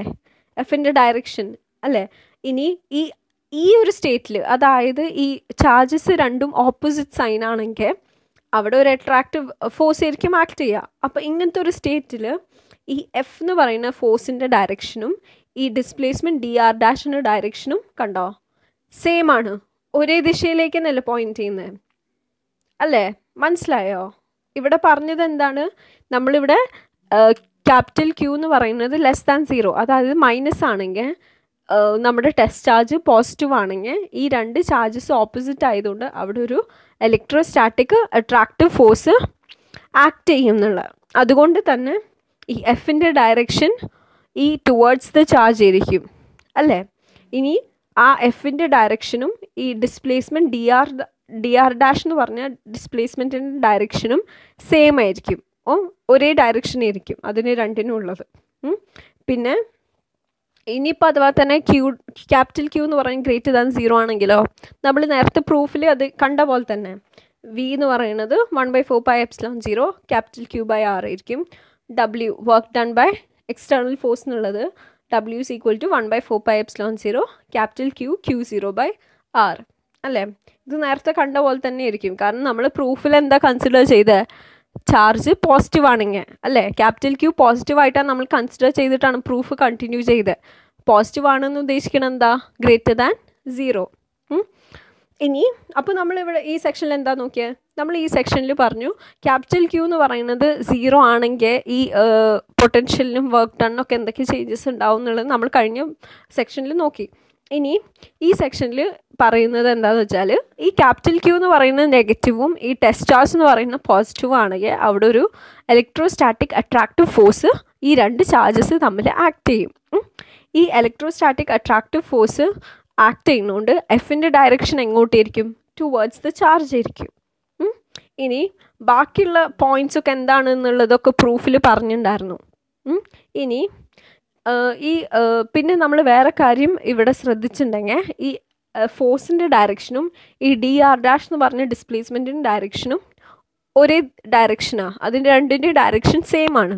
എഫിൻ്റെ ഡയറക്ഷൻ അല്ലേ. ഇനി ഈ ഒരു സ്റ്റേറ്റിൽ, അതായത് ഈ ചാർജസ് രണ്ടും ഓപ്പോസിറ്റ് സൈൻ ആണെങ്കിൽ അവിടെ ഒരു അട്രാക്റ്റീവ് ഫോഴ്സ് ആയിരിക്കും ആക്ട് ചെയ്യുക. അപ്പോൾ ഇങ്ങനത്തെ ഒരു സ്റ്റേറ്റിൽ ഈ എഫ് എന്ന് പറയുന്ന ഫോഴ്സിൻ്റെ ഡയറക്ഷനും ഈ ഡിസ്പ്ലേസ്മെൻറ്റ് dr' ഡയറക്ഷനും കണ്ടോ സെയിം ആണ്, ഒരേ ദിശയിലേക്ക് തന്നെയല്ലേ പോയിന്റ് ചെയ്യുന്നത് അല്ലേ. മനസ്സിലായോ? ഇവിടെ പറഞ്ഞത് എന്താണ്, നമ്മളിവിടെ ക്യാപിറ്റൽ ക്യൂ എന്ന് പറയുന്നത് ലെസ് ദാൻ 0, അതായത് മൈനസ് ആണെങ്കിൽ നമ്മുടെ ടെസ്റ്റ് ചാർജ് പോസിറ്റീവ് ആണെങ്കിൽ ഈ രണ്ട് ചാർജസ് ഓപ്പോസിറ്റ് ആയതുകൊണ്ട് അവിടെ ഒരു ഇലക്ട്രോസ്റ്റാറ്റിക് അട്രാക്റ്റീവ് ഫോഴ്സ് ആക്ട് ചെയ്യും എന്നുള്ളത്. അതുകൊണ്ട് തന്നെ ഈ എഫിൻ്റെ ഡയറക്ഷൻ ഈ ടുവേർഡ്സ് ദ ചാർജ് ആയിരിക്കും അല്ലേ. ഇനി ആ എഫിൻ്റെ ഡയറക്ഷനും ഈ ഡിസ്പ്ലേസ്മെൻറ്റ് dr' എന്ന് പറഞ്ഞ ഡിസ്പ്ലേസ്മെൻറ്റിൻ്റെ ഡയറക്ഷനും സെയിം ആയിരിക്കും, ഒരേ ഡയറക്ഷൻ ആയിരിക്കും അതിന് രണ്ടിനും ഉള്ളത്. പിന്നെ ഇനിയിപ്പോൾ അഥവാ തന്നെ ക്യാപിറ്റൽ ക്യൂ എന്ന് പറയുന്നത് ഗ്രേറ്റർ ദാൻ 0 ആണെങ്കിലോ നമ്മൾ നേരത്തെ പ്രൂഫിൽ അത് കണ്ട പോലെ തന്നെ V എന്ന് പറയുന്നത് 1/4πε0 ക്യാപിറ്റൽ ക്യൂ ബൈ R ആയിരിക്കും. W work done by external force എന്നുള്ളത് W is equal to 1/4πε0 capital Q Q0 by R അല്ലേ. ഇത് നേരത്തെ കണ്ട പോലെ തന്നെ ആയിരിക്കും. കാരണം നമ്മൾ പ്രൂഫിൽ എന്താ കൺസിഡർ ചെയ്തത്, ചാർജ് പോസിറ്റീവ് ആണെങ്കിൽ അല്ലേ. ക്യാപിറ്റൽ ക്യൂ പോസിറ്റീവ് ആയിട്ടാണ് നമ്മൾ കൺസിഡർ ചെയ്തിട്ടാണ് പ്രൂഫ് കണ്ടിന്യൂ ചെയ്തത്. പോസിറ്റീവ് ആണെന്ന് ഉദ്ദേശിക്കുന്നത് എന്താ, ഗ്രേറ്റർ ദാൻ 0. ഇനി അപ്പോൾ നമ്മളിവിടെ ഈ സെക്ഷനിൽ എന്താ നോക്കിയത്, നമ്മൾ ഈ സെക്ഷനിൽ പറഞ്ഞു ക്യാപിറ്റൽ ക്യൂ എന്ന് പറയുന്നത് 0 ആണെങ്കിൽ ഈ പൊട്ടൻഷ്യലിനും വർക്ക് ഡണ്ണൊക്കെ എന്തൊക്കെ ചേഞ്ചസ് ഉണ്ടാവും എന്നുള്ളത് നമ്മൾ കഴിഞ്ഞ സെക്ഷനിൽ നോക്കി. ഇനി ഈ സെക്ഷനിൽ പറയുന്നത് എന്താണെന്ന് വെച്ചാൽ ഈ ക്യാപിറ്റൽ ക്യൂ എന്ന് പറയുന്നത് നെഗറ്റീവും ഈ ടെസ്റ്റ് ചാർജ് എന്ന് പറയുന്നത് പോസിറ്റീവും ആണെങ്കിൽ അവിടെ ഒരു ഇലക്ട്രോസ്റ്റാറ്റിക് അട്രാക്റ്റീവ് ഫോഴ്സ് ഈ രണ്ട് ചാർജസ് തമ്മിൽ ആക്ട് ചെയ്യും. ഈ ഇലക്ട്രോസ്റ്റാറ്റിക് അട്രാക്റ്റീവ് ഫോഴ്സ് ആക്ട് ചെയ്യുന്നതുകൊണ്ട് എഫിൻ്റെ ഡയറക്ഷൻ എങ്ങോട്ടായിരിക്കും, ടുവേർഡ്സ് ദ ചാർജ് ആയിരിക്കും. ഇനി ബാക്കിയുള്ള പോയിൻറ്റ്സൊക്കെ എന്താണെന്നുള്ളതൊക്കെ പ്രൂഫിൽ പറഞ്ഞിട്ടുണ്ടായിരുന്നു. ഇനി പിന്നെ നമ്മൾ വേറെ കാര്യം ഇവിടെ ശ്രദ്ധിച്ചിട്ടുണ്ടെങ്കിൽ ഈ ഫോഴ്സിൻ്റെ ഡയറക്ഷനും ഈ dr' എന്ന് പറഞ്ഞ ഡിസ്പ്ലേസ്മെൻറ്റിൻ്റെ ഡയറക്ഷനും ഒരേ ഡയറക്ഷനാണ്, അതിൻ്റെ രണ്ടിൻ്റെ ഡയറക്ഷൻ സെയിം ആണ്.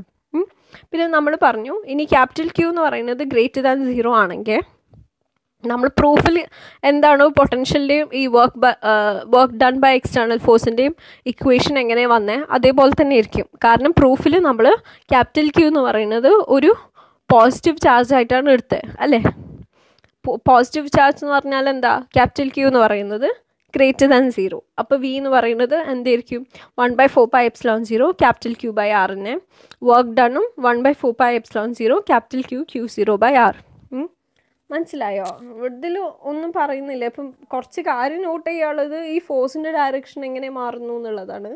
പിന്നെ നമ്മൾ പറഞ്ഞു ഇനി ക്യാപിറ്റൽ ക്യൂ എന്ന് പറയുന്നത് ഗ്രേറ്റർ ദാൻ 0 ആണെങ്കിൽ നമ്മൾ പ്രൂഫിൽ എന്താണോ പൊട്ടൻഷ്യലിൻ്റെയും ഈ വർക്ക് ഡൺ ബൈ എക്സ്റ്റേണൽ ഫോഴ്സിൻ്റെയും ഇക്വേഷൻ എങ്ങനെ വന്നത് അതേപോലെ തന്നെ ആയിരിക്കും. കാരണം പ്രൂഫിൽ നമ്മൾ ക്യാപിറ്റൽ ക്യൂ എന്ന് പറയുന്നത് ഒരു പോസിറ്റീവ് ചാർജ് ആയിട്ടാണ് എടുത്തത് അല്ലേ. പോസിറ്റീവ് ചാർജ് എന്ന് പറഞ്ഞാൽ എന്താ, ക്യാപിറ്റൽ ക്യൂ എന്ന് പറയുന്നത് ഗ്രേറ്റർ ദാൻ 0. അപ്പോൾ വി എന്ന് പറയുന്നത് എന്തായിരിക്കും 1/4πε0 ക്യാപിറ്റൽ ക്യൂ ബൈ ആറിനെ വർക്ക് ഡണ്ണും 1/4πε0 ക്യാപിറ്റൽ Q0/R. മനസ്സിലായോ? ഇതിൽ ഒന്നും പറയുന്നില്ല. ഇപ്പം കുറച്ച് കാര്യം നോട്ട് ചെയ്യാനുള്ളത് ഈ ഫോഴ്സിൻ്റെ ഡയറക്ഷൻ എങ്ങനെ മാറുന്നു എന്നുള്ളതാണ്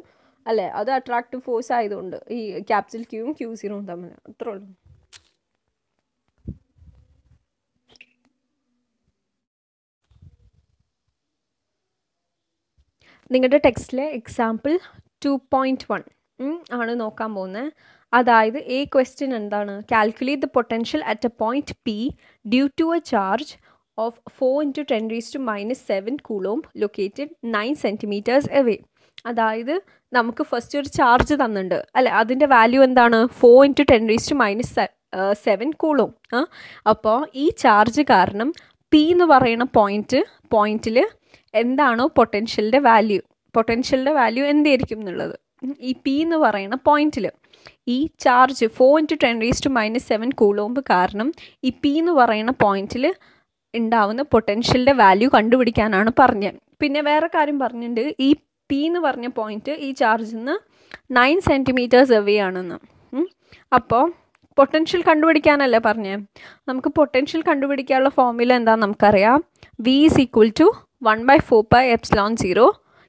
അല്ലേ. അത് അട്രാക്റ്റീവ് ഫോഴ്സ് ആയതുകൊണ്ട് ഈ ക്യാപിറ്റൽ ക്യൂവും Q0 തമ്മിൽ. അത്രേ ഉള്ളൂ. നിങ്ങളുടെ ടെക്സ്റ്റിലെ എക്സാമ്പിൾ 2.1 ആണ് നോക്കാൻ പോകുന്നത്. അതായത് ഈ ക്വസ്റ്റ്യൻ എന്താണ്? Calculate the potential at a point P due to a charge of 4 × 10⁻⁷ coulomb located 9 cm away. അതായത് നമുക്ക് ഫസ്റ്റ് ഒരു ചാർജ് തന്നിട്ടുണ്ട് അല്ലേ. അതിൻ്റെ വാല്യൂ എന്താണ്? 4 × 10⁻⁷ കൂളോം. അപ്പോൾ ഈ ചാർജ് കാരണം P എന്ന് പറയുന്ന പോയിന്റിൽ എന്താണോ പൊട്ടൻഷ്യലിൻ്റെ വാല്യൂ എന്തായിരിക്കും എന്നുള്ളത്. ഈ P എന്ന് പറയുന്ന പോയിന്റിൽ ഈ ചാർജ് 4 × 10⁻⁷ കൂളോമ്പ് കാരണം ഈ P എന്ന് പറയുന്ന പോയിന്റിൽ ഉണ്ടാവുന്ന പൊട്ടൻഷ്യലിൻ്റെ വാല്യൂ കണ്ടുപിടിക്കാനാണ് പറഞ്ഞത്. പിന്നെ വേറെ കാര്യം പറഞ്ഞിട്ടുണ്ട്, ഈ P എന്ന് പറഞ്ഞ പോയിന്റ് ഈ ചാർജിൽ നിന്ന് 9 cm അവേ ആണെന്ന്. അപ്പോൾ പൊട്ടൻഷ്യൽ കണ്ടുപിടിക്കാനല്ലേ പറഞ്ഞത്. നമുക്ക് പൊട്ടൻഷ്യൽ കണ്ടുപിടിക്കാനുള്ള ഫോർമുല എന്താണെന്ന് നമുക്കറിയാം. V = 1/4πε0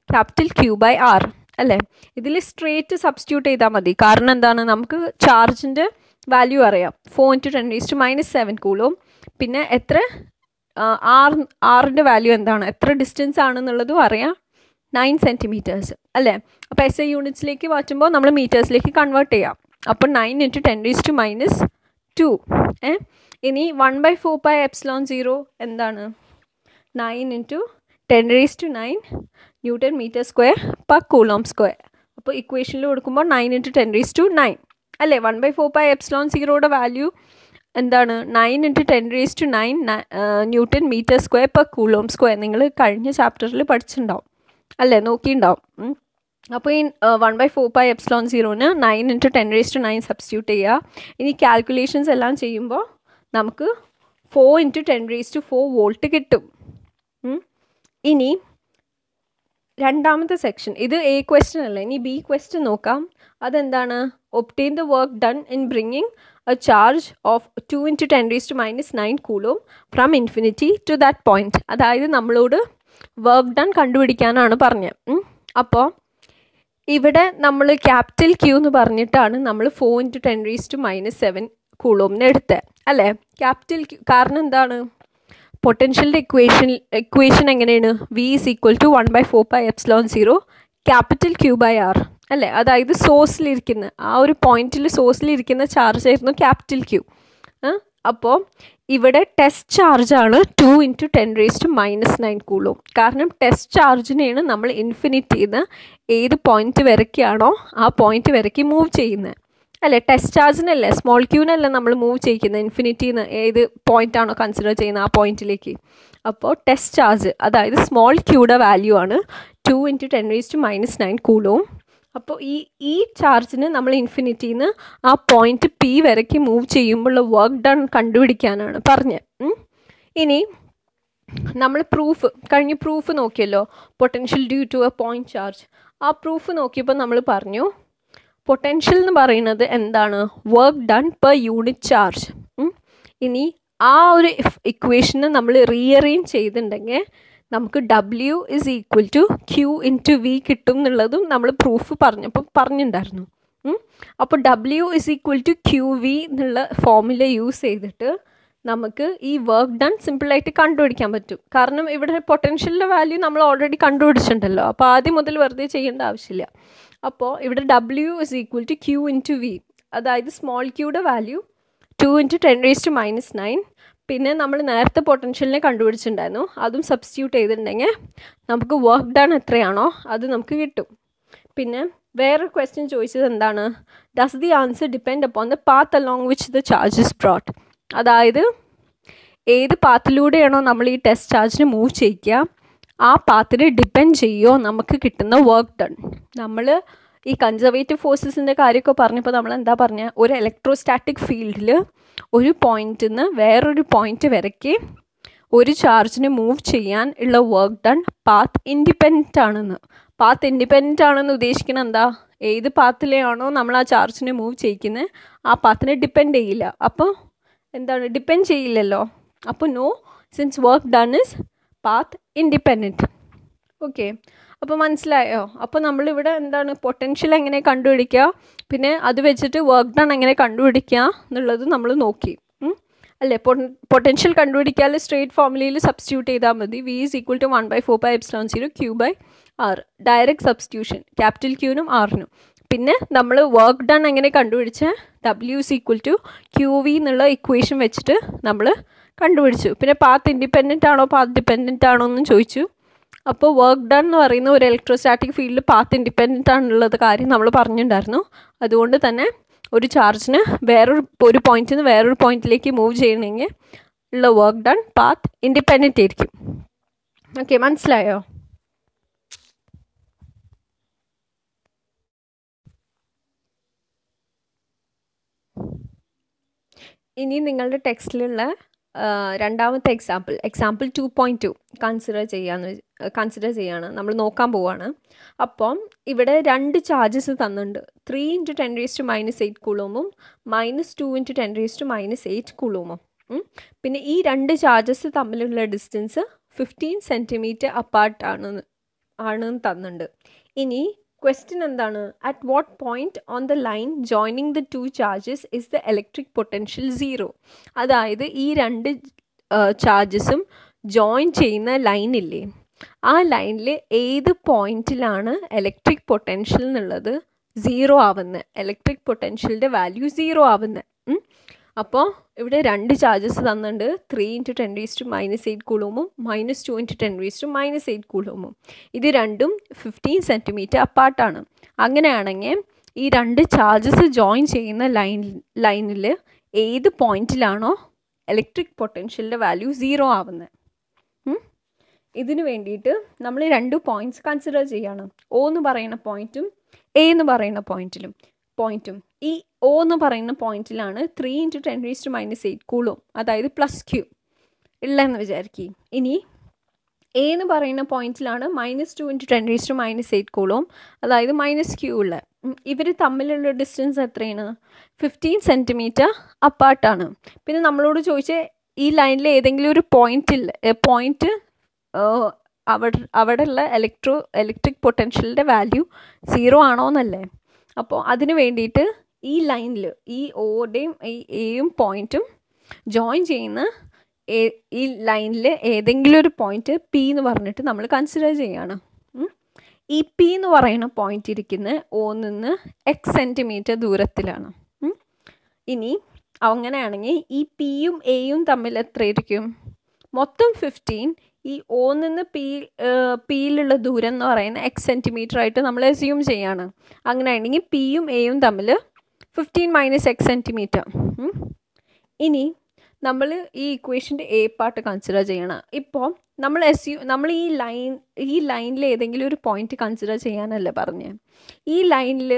ക്യാപിറ്റൽ Q/R അല്ലേ. ഇതിൽ സ്ട്രേറ്റ് സബ്സ്റ്റിറ്റ്യൂട്ട് ചെയ്താൽ മതി. കാരണം എന്താണ്? നമുക്ക് ചാർജിൻ്റെ വാല്യൂ അറിയാം 4 × 10⁻⁷ കൂളോം. പിന്നെ എത്ര ആറിൻ്റെ വാല്യൂ എന്താണ്, എത്ര ഡിസ്റ്റൻസ് ആണെന്നുള്ളതും അറിയാം, 9 cm അല്ലേ. അപ്പോൾ SI യൂണിറ്റ്സിലേക്ക് മാറ്റുമ്പോൾ നമ്മൾ മീറ്റേഴ്സിലേക്ക് കൺവേർട്ട് ചെയ്യാം. അപ്പോൾ 9 × 10⁻². ഇനി 1/4πε0 എന്താണ്? 9 × 10⁻⁹ Nm²/Coulomb². അപ്പോൾ ഇക്വേഷനിൽ കൊടുക്കുമ്പോൾ 9 × 10⁻⁹ അല്ലേ. 1/4πε0യുടെ വാല്യൂ എന്താണ്? 9 × 10⁻⁹ Nm²/Coulomb². നിങ്ങൾ കഴിഞ്ഞ ചാപ്റ്ററിൽ പഠിച്ചിട്ടുണ്ടാവും അല്ലേ, നോക്കിയിട്ടുണ്ടാവും. അപ്പോൾ ഈ 1/4πε0ന് 9 × 10⁻⁹ സബ്സ്റ്റിറ്റ്യൂട്ട് ചെയ്യുക. ഇനി കാൽക്കുലേഷൻസ് എല്ലാം ചെയ്യുമ്പോൾ നമുക്ക് 4 × 10⁻⁴ വോൾട്ട് കിട്ടും. ഇനി രണ്ടാമത്തെ സെക്ഷൻ, ഇത് A ക്വസ്റ്റ്യൻ അല്ല. ഇനി B ക്വസ്റ്റ്യൻ നോക്കാം. അതെന്താണ്? Obtain the work done in bringing a charge of 2 × 10⁻⁹ coulomb from infinity to that point. അതായത് നമ്മളോട് വർക്ക് ഡൺ കണ്ടുപിടിക്കാനാണ് പറഞ്ഞത്. അപ്പോൾ ഇവിടെ നമ്മൾ ക്യാപിറ്റൽ Q എന്ന് പറഞ്ഞിട്ടാണ് നമ്മൾ 4 × 10⁻⁷ കൂളോമിന് എടുത്തത് അല്ലേ. ക്യാപിറ്റൽ Q കാരണം എന്താണ്? പൊട്ടൻഷ്യലിൻ്റെ ഇക്വേഷൻ എങ്ങനെയാണ്? V = 1/4πε0 ക്യാപിറ്റൽ Q/R അല്ലേ. അതായത് സോഴ്സിലിരിക്കുന്ന ആ ഒരു പോയിന്റിൽ സോഴ്സിലിരിക്കുന്ന ചാർജ് ആയിരുന്നു ക്യാപിറ്റൽ Q. അപ്പോൾ ഇവിടെ ടെസ്റ്റ് ചാർജാണ് 2 × 10⁻⁹ കൂളോം. കാരണം ടെസ്റ്റ് ചാർജിനെയാണ് നമ്മൾ ഇൻഫിനിറ്റിന്ന് ഏത് പോയിന്റ് വരയ്ക്കാണോ ആ പോയിന്റ് വരയ്ക്ക് മൂവ് ചെയ്യുന്നത് അല്ലേ. ടെസ്റ്റ് ചാർജിനല്ലേ, സ്മോൾ ക്യൂവിനല്ല നമ്മൾ മൂവ് ചെയ്യിക്കുന്നത് ഇൻഫിനിറ്റിന്ന് ഏത് പോയിന്റ് ആണോ കൺസിഡർ ചെയ്യുന്നത് ആ പോയിന്റിലേക്ക്. അപ്പോൾ ടെസ്റ്റ് ചാർജ് അതായത് സ്മോൾ ക്യൂയുടെ വാല്യൂ ആണ് 2 × 10⁻⁹ കൂളോം. അപ്പോൾ ഈ ചാർജിന് നമ്മൾ ഇൻഫിനിറ്റിന്ന് ആ പോയിന്റ് P വരയ്ക്ക് മൂവ് ചെയ്യുമ്പോഴുള്ള വർക്ക് ഡൺ കണ്ടുപിടിക്കാനാണ് പറഞ്ഞത്. ഇനി നമ്മൾ കഴിഞ്ഞ പ്രൂഫ് നോക്കിയല്ലോ, potential due to a point charge. ആ പ്രൂഫ് നോക്കിയപ്പോൾ നമ്മൾ പറഞ്ഞു പൊട്ടൻഷ്യൽ എന്ന് പറയുന്നത് എന്താണ്? Work done per unit charge. ഇനി ആ ഒരു ഇക്വേഷന് നമ്മൾ റീഅറേഞ്ച് ചെയ്തിട്ടുണ്ടെങ്കിൽ നമുക്ക് W = Q × V കിട്ടും എന്നുള്ളതും നമ്മൾ പ്രൂഫ് പറഞ്ഞിട്ടുണ്ടായിരുന്നു. അപ്പോൾ W = QV എന്നുള്ള ഫോർമുല യൂസ് ചെയ്തിട്ട് നമുക്ക് ഈ വർക്ക് ഡൺ സിമ്പിളായിട്ട് കണ്ടുപിടിക്കാൻ പറ്റും. കാരണം ഇവിടെ പൊട്ടൻഷ്യലിൻ്റെ വാല്യൂ നമ്മൾ ഓൾറെഡി കണ്ടുപിടിച്ചിട്ടുണ്ടല്ലോ. അപ്പോൾ ആദ്യം മുതൽ വെറുതെ ചെയ്യേണ്ട ആവശ്യമില്ല. അപ്പോൾ ഇവിടെ W = Q × V, അതായത് സ്മോൾ ക്യൂയുടെ വാല്യൂ 2 × 10⁻⁹. പിന്നെ നമ്മൾ നേരത്തെ പൊട്ടൻഷ്യലിനെ കണ്ടുപിടിച്ചിട്ടുണ്ടായിരുന്നു, അതും സബ്സ്റ്റിറ്റ്യൂട്ട് ചെയ്തിട്ടുണ്ടെങ്കിൽ നമുക്ക് വർക്ക് ഡൺ എത്രയാണോ അത് നമുക്ക് കിട്ടും. പിന്നെ വേറൊരു ക്വസ്റ്റ്യൻ ചോദിച്ചത് എന്താണ്? Does the answer depend upon the path along which the charge is brought. അതായത് ഏത് പാത്തിലൂടെയാണോ നമ്മൾ ഈ ടെസ്റ്റ് ചാർജിന് മൂവ് ചെയ്യിക്കുക ആ പാത്തിനെ ഡിപ്പെൻഡ് ചെയ്യുമോ നമുക്ക് കിട്ടുന്ന വർക്ക് ഡൺ. നമ്മൾ ഈ കൺസർവേറ്റീവ് ഫോഴ്സസിൻ്റെ കാര്യമൊക്കെ പറഞ്ഞപ്പോൾ നമ്മൾ എന്താ പറഞ്ഞത്? ഒരു ഇലക്ട്രോസ്റ്റാറ്റിക് ഫീൽഡിൽ ഒരു പോയിന്റിൽ നിന്ന് വേറൊരു പോയിന്റ് വരയ്ക്ക് ഒരു ചാർജിനെ മൂവ് ചെയ്യാൻ ഉള്ള വർക്ക് ഡൺ പാത്ത് ഇൻഡിപെൻഡൻ്റ് ആണെന്ന്. പാത്ത് ഇൻഡിപെൻഡൻ്റ് ആണെന്ന് ഉദ്ദേശിക്കുന്നത് എന്താ? ഏത് പാത്തിലെയാണോ നമ്മൾ ആ ചാർജിനെ മൂവ് ചെയ്യിക്കുന്നത് ആ പാത്തിനെ ഡിപ്പെൻഡ് ചെയ്യില്ല. അപ്പോൾ എന്താണ്? ഡിപ്പെൻഡ് ചെയ്യില്ലല്ലോ. അപ്പോൾ no, since work done is path independent. Okay, അപ്പോൾ മനസ്സിലായോ? അപ്പോൾ നമ്മളിവിടെ എന്താണ് പൊട്ടൻഷ്യൽ എങ്ങനെ കണ്ടുപിടിക്കുക, പിന്നെ അത് വെച്ചിട്ട് വർക്ക് ഡൺ എങ്ങനെ കണ്ടുപിടിക്കുക എന്നുള്ളത് നമ്മൾ നോക്കി അല്ലേ. പൊട്ടൻഷ്യൽ കണ്ടുപിടിക്കാൻ സ്ട്രേറ്റ് ഫോർമുലയിൽ സബ്സ്റ്റിറ്റ്യൂട്ട് ചെയ്താൽ മതി. V = 1/4πε0 Q/R. Direct substitution, capital Qനും Rനും. പിന്നെ നമ്മൾ വർക്ക് ഡൺ എങ്ങനെ കണ്ടുപിടിച്ച W = QV എന്നുള്ള ഇക്വേഷൻ വെച്ചിട്ട് നമ്മൾ കണ്ടുപിടിച്ചു. പിന്നെ പാത്ത് ഇൻഡിപെൻഡൻ്റ് ആണോ പാത്ത് ഡിപ്പെൻഡൻ്റ് ആണോ എന്നും ചോദിച്ചു. അപ്പോൾ വർക്ക് ഡൺ എന്ന് പറയുന്ന ഒരു ഇലക്ട്രോസ്റ്റാറ്റിക് ഫീൽഡിൽ പാത്ത് ഇൻഡിപെൻഡൻ്റ് ആണുള്ളത് കാര്യം നമ്മൾ പറഞ്ഞിട്ടുണ്ടായിരുന്നു. അതുകൊണ്ട് തന്നെ ഒരു ചാർജിന് ഒരു പോയിന്റിൽ നിന്ന് വേറൊരു പോയിന്റിലേക്ക് മൂവ് ചെയ്യണമെങ്കിൽ ഉള്ള വർക്ക് ഡൺ പാത്ത് ഇൻഡിപെൻഡൻ്റ് ആയിരിക്കും. ഓക്കെ, മനസ്സിലായോ? ഇനി നിങ്ങളുടെ ടെക്സ്റ്റിലുള്ള രണ്ടാമത്തെ എക്സാമ്പിൾ 2.2 കൺസിഡർ ചെയ്യാണ് നമ്മൾ നോക്കാൻ പോവാണ്. അപ്പം ഇവിടെ 2 ചാർജസ് തന്നിട്ടുണ്ട്. 3 × 10⁻⁸ കൂളോമും -2 × 10⁻⁸ കൂളോമും. പിന്നെ ഈ 2 ചാർജസ് തമ്മിലുള്ള ഡിസ്റ്റൻസ് 15 സെൻറ്റിമീറ്റർ അപ്പാർട്ട് ആണെന്ന് തന്നിട്ടുണ്ട്. ഇനി ക്വസ്റ്റ്യൻ എന്താണ്? At what point on the line joining the 2 charges is the electric potential 0? അതായത് ഈ 2 ചാർജസും ജോയിൻ ചെയ്യുന്ന ലൈനില്ലേ, ആ ലൈനിൽ ഏത് പോയിന്റിലാണ് ഇലക്ട്രിക് പൊട്ടൻഷ്യൽ എന്നുള്ളത് 0 ആവുന്നത്, ഇലക്ട്രിക് പൊട്ടൻഷ്യലിൻ്റെ വാല്യൂ 0 ആവുന്നത്. അപ്പോൾ ഇവിടെ 2 ചാർജസ് തന്നിട്ടുണ്ട്. 3 × 10⁻⁸ കൂളോമും -2 × 10⁻⁸ കൂളോമും. ഇത് രണ്ടും 15 സെൻറ്റിമീറ്റർ അപ്പാർട്ടാണ്. അങ്ങനെയാണെങ്കിൽ ഈ 2 ചാർജസ് ജോയിൻ ചെയ്യുന്ന ലൈനിൽ ഏത് പോയിന്റിലാണോ ഇലക്ട്രിക് പൊട്ടൻഷ്യലിൻ്റെ വാല്യൂ 0 ആവുന്നത്, ഇതിന് വേണ്ടിയിട്ട് നമ്മൾ 2 പോയിന്റ്സ് കൺസിഡർ ചെയ്യണം. O എന്ന് പറയുന്ന പോയിന്റും A എന്ന് പറയുന്ന പോയിന്റും. ഈ O എന്ന് പറയുന്ന പോയിന്റിലാണ് 3 × 10⁻⁸ കൂളോം, അതായത് +Q ഉള്ളതെന്ന് വിചാരിക്കുക. ഇനി A എന്ന് പറയുന്ന പോയിന്റിലാണ് -2 × 10⁻⁸ കൂളോം, അതായത് -Q ഉള്ള. ഇവർ തമ്മിലുള്ള ഡിസ്റ്റൻസ് എത്രയാണ്? 15 സെൻറ്റിമീറ്റർ അപ്പാർട്ടാണ്. പിന്നെ നമ്മളോട് ചോദിച്ച ഈ ലൈനിൽ ഏതെങ്കിലും ഒരു പോയിന്റ് അവിടെയുള്ള ഇലക്ട്രിക് പൊട്ടൻഷ്യലിൻ്റെ വാല്യൂ 0 ആണോ എന്നല്ലേ. അപ്പോൾ അതിന് വേണ്ടിയിട്ട് ഈ ലൈനിൽ ഈ ഓയുടെയും ഈ എയും പോയിൻറ്റും ജോയിൻ ചെയ്യുന്ന ഈ ലൈനിൽ ഏതെങ്കിലും ഒരു പോയിന്റ് P എന്ന് പറഞ്ഞിട്ട് നമ്മൾ കൺസിഡർ ചെയ്യാണ്. ഈ P എന്ന് പറയുന്ന പോയിന്റ് ഇരിക്കുന്നത് O നിന്ന് X സെൻറ്റിമീറ്റർ ദൂരത്തിലാണ്. ഇനി അങ്ങനെയാണെങ്കിൽ ഈ Pയും Aയും തമ്മിൽ എത്രയായിരിക്കും? മൊത്തം 15. ഈ O നിന്ന് Pയിലുള്ള ദൂരം എന്ന് പറയുന്നത് X സെൻറ്റിമീറ്റർ ആയിട്ട് നമ്മൾ അസ്യൂം ചെയ്യാണ്. അങ്ങനെയാണെങ്കിൽ Pയും Aയും തമ്മിൽ 15 - X സെൻറ്റിമീറ്റർ. ഇനി നമ്മൾ ഈ ഇക്വേഷൻ്റെ A പാർട്ട് കൺസിഡർ ചെയ്യണം. ഇപ്പോൾ നമ്മൾ ഈ ലൈനിൽ ഏതെങ്കിലും ഒരു പോയിന്റ് കൺസിഡർ ചെയ്യാനല്ലേ പറഞ്ഞത്. ഈ ലൈനിൽ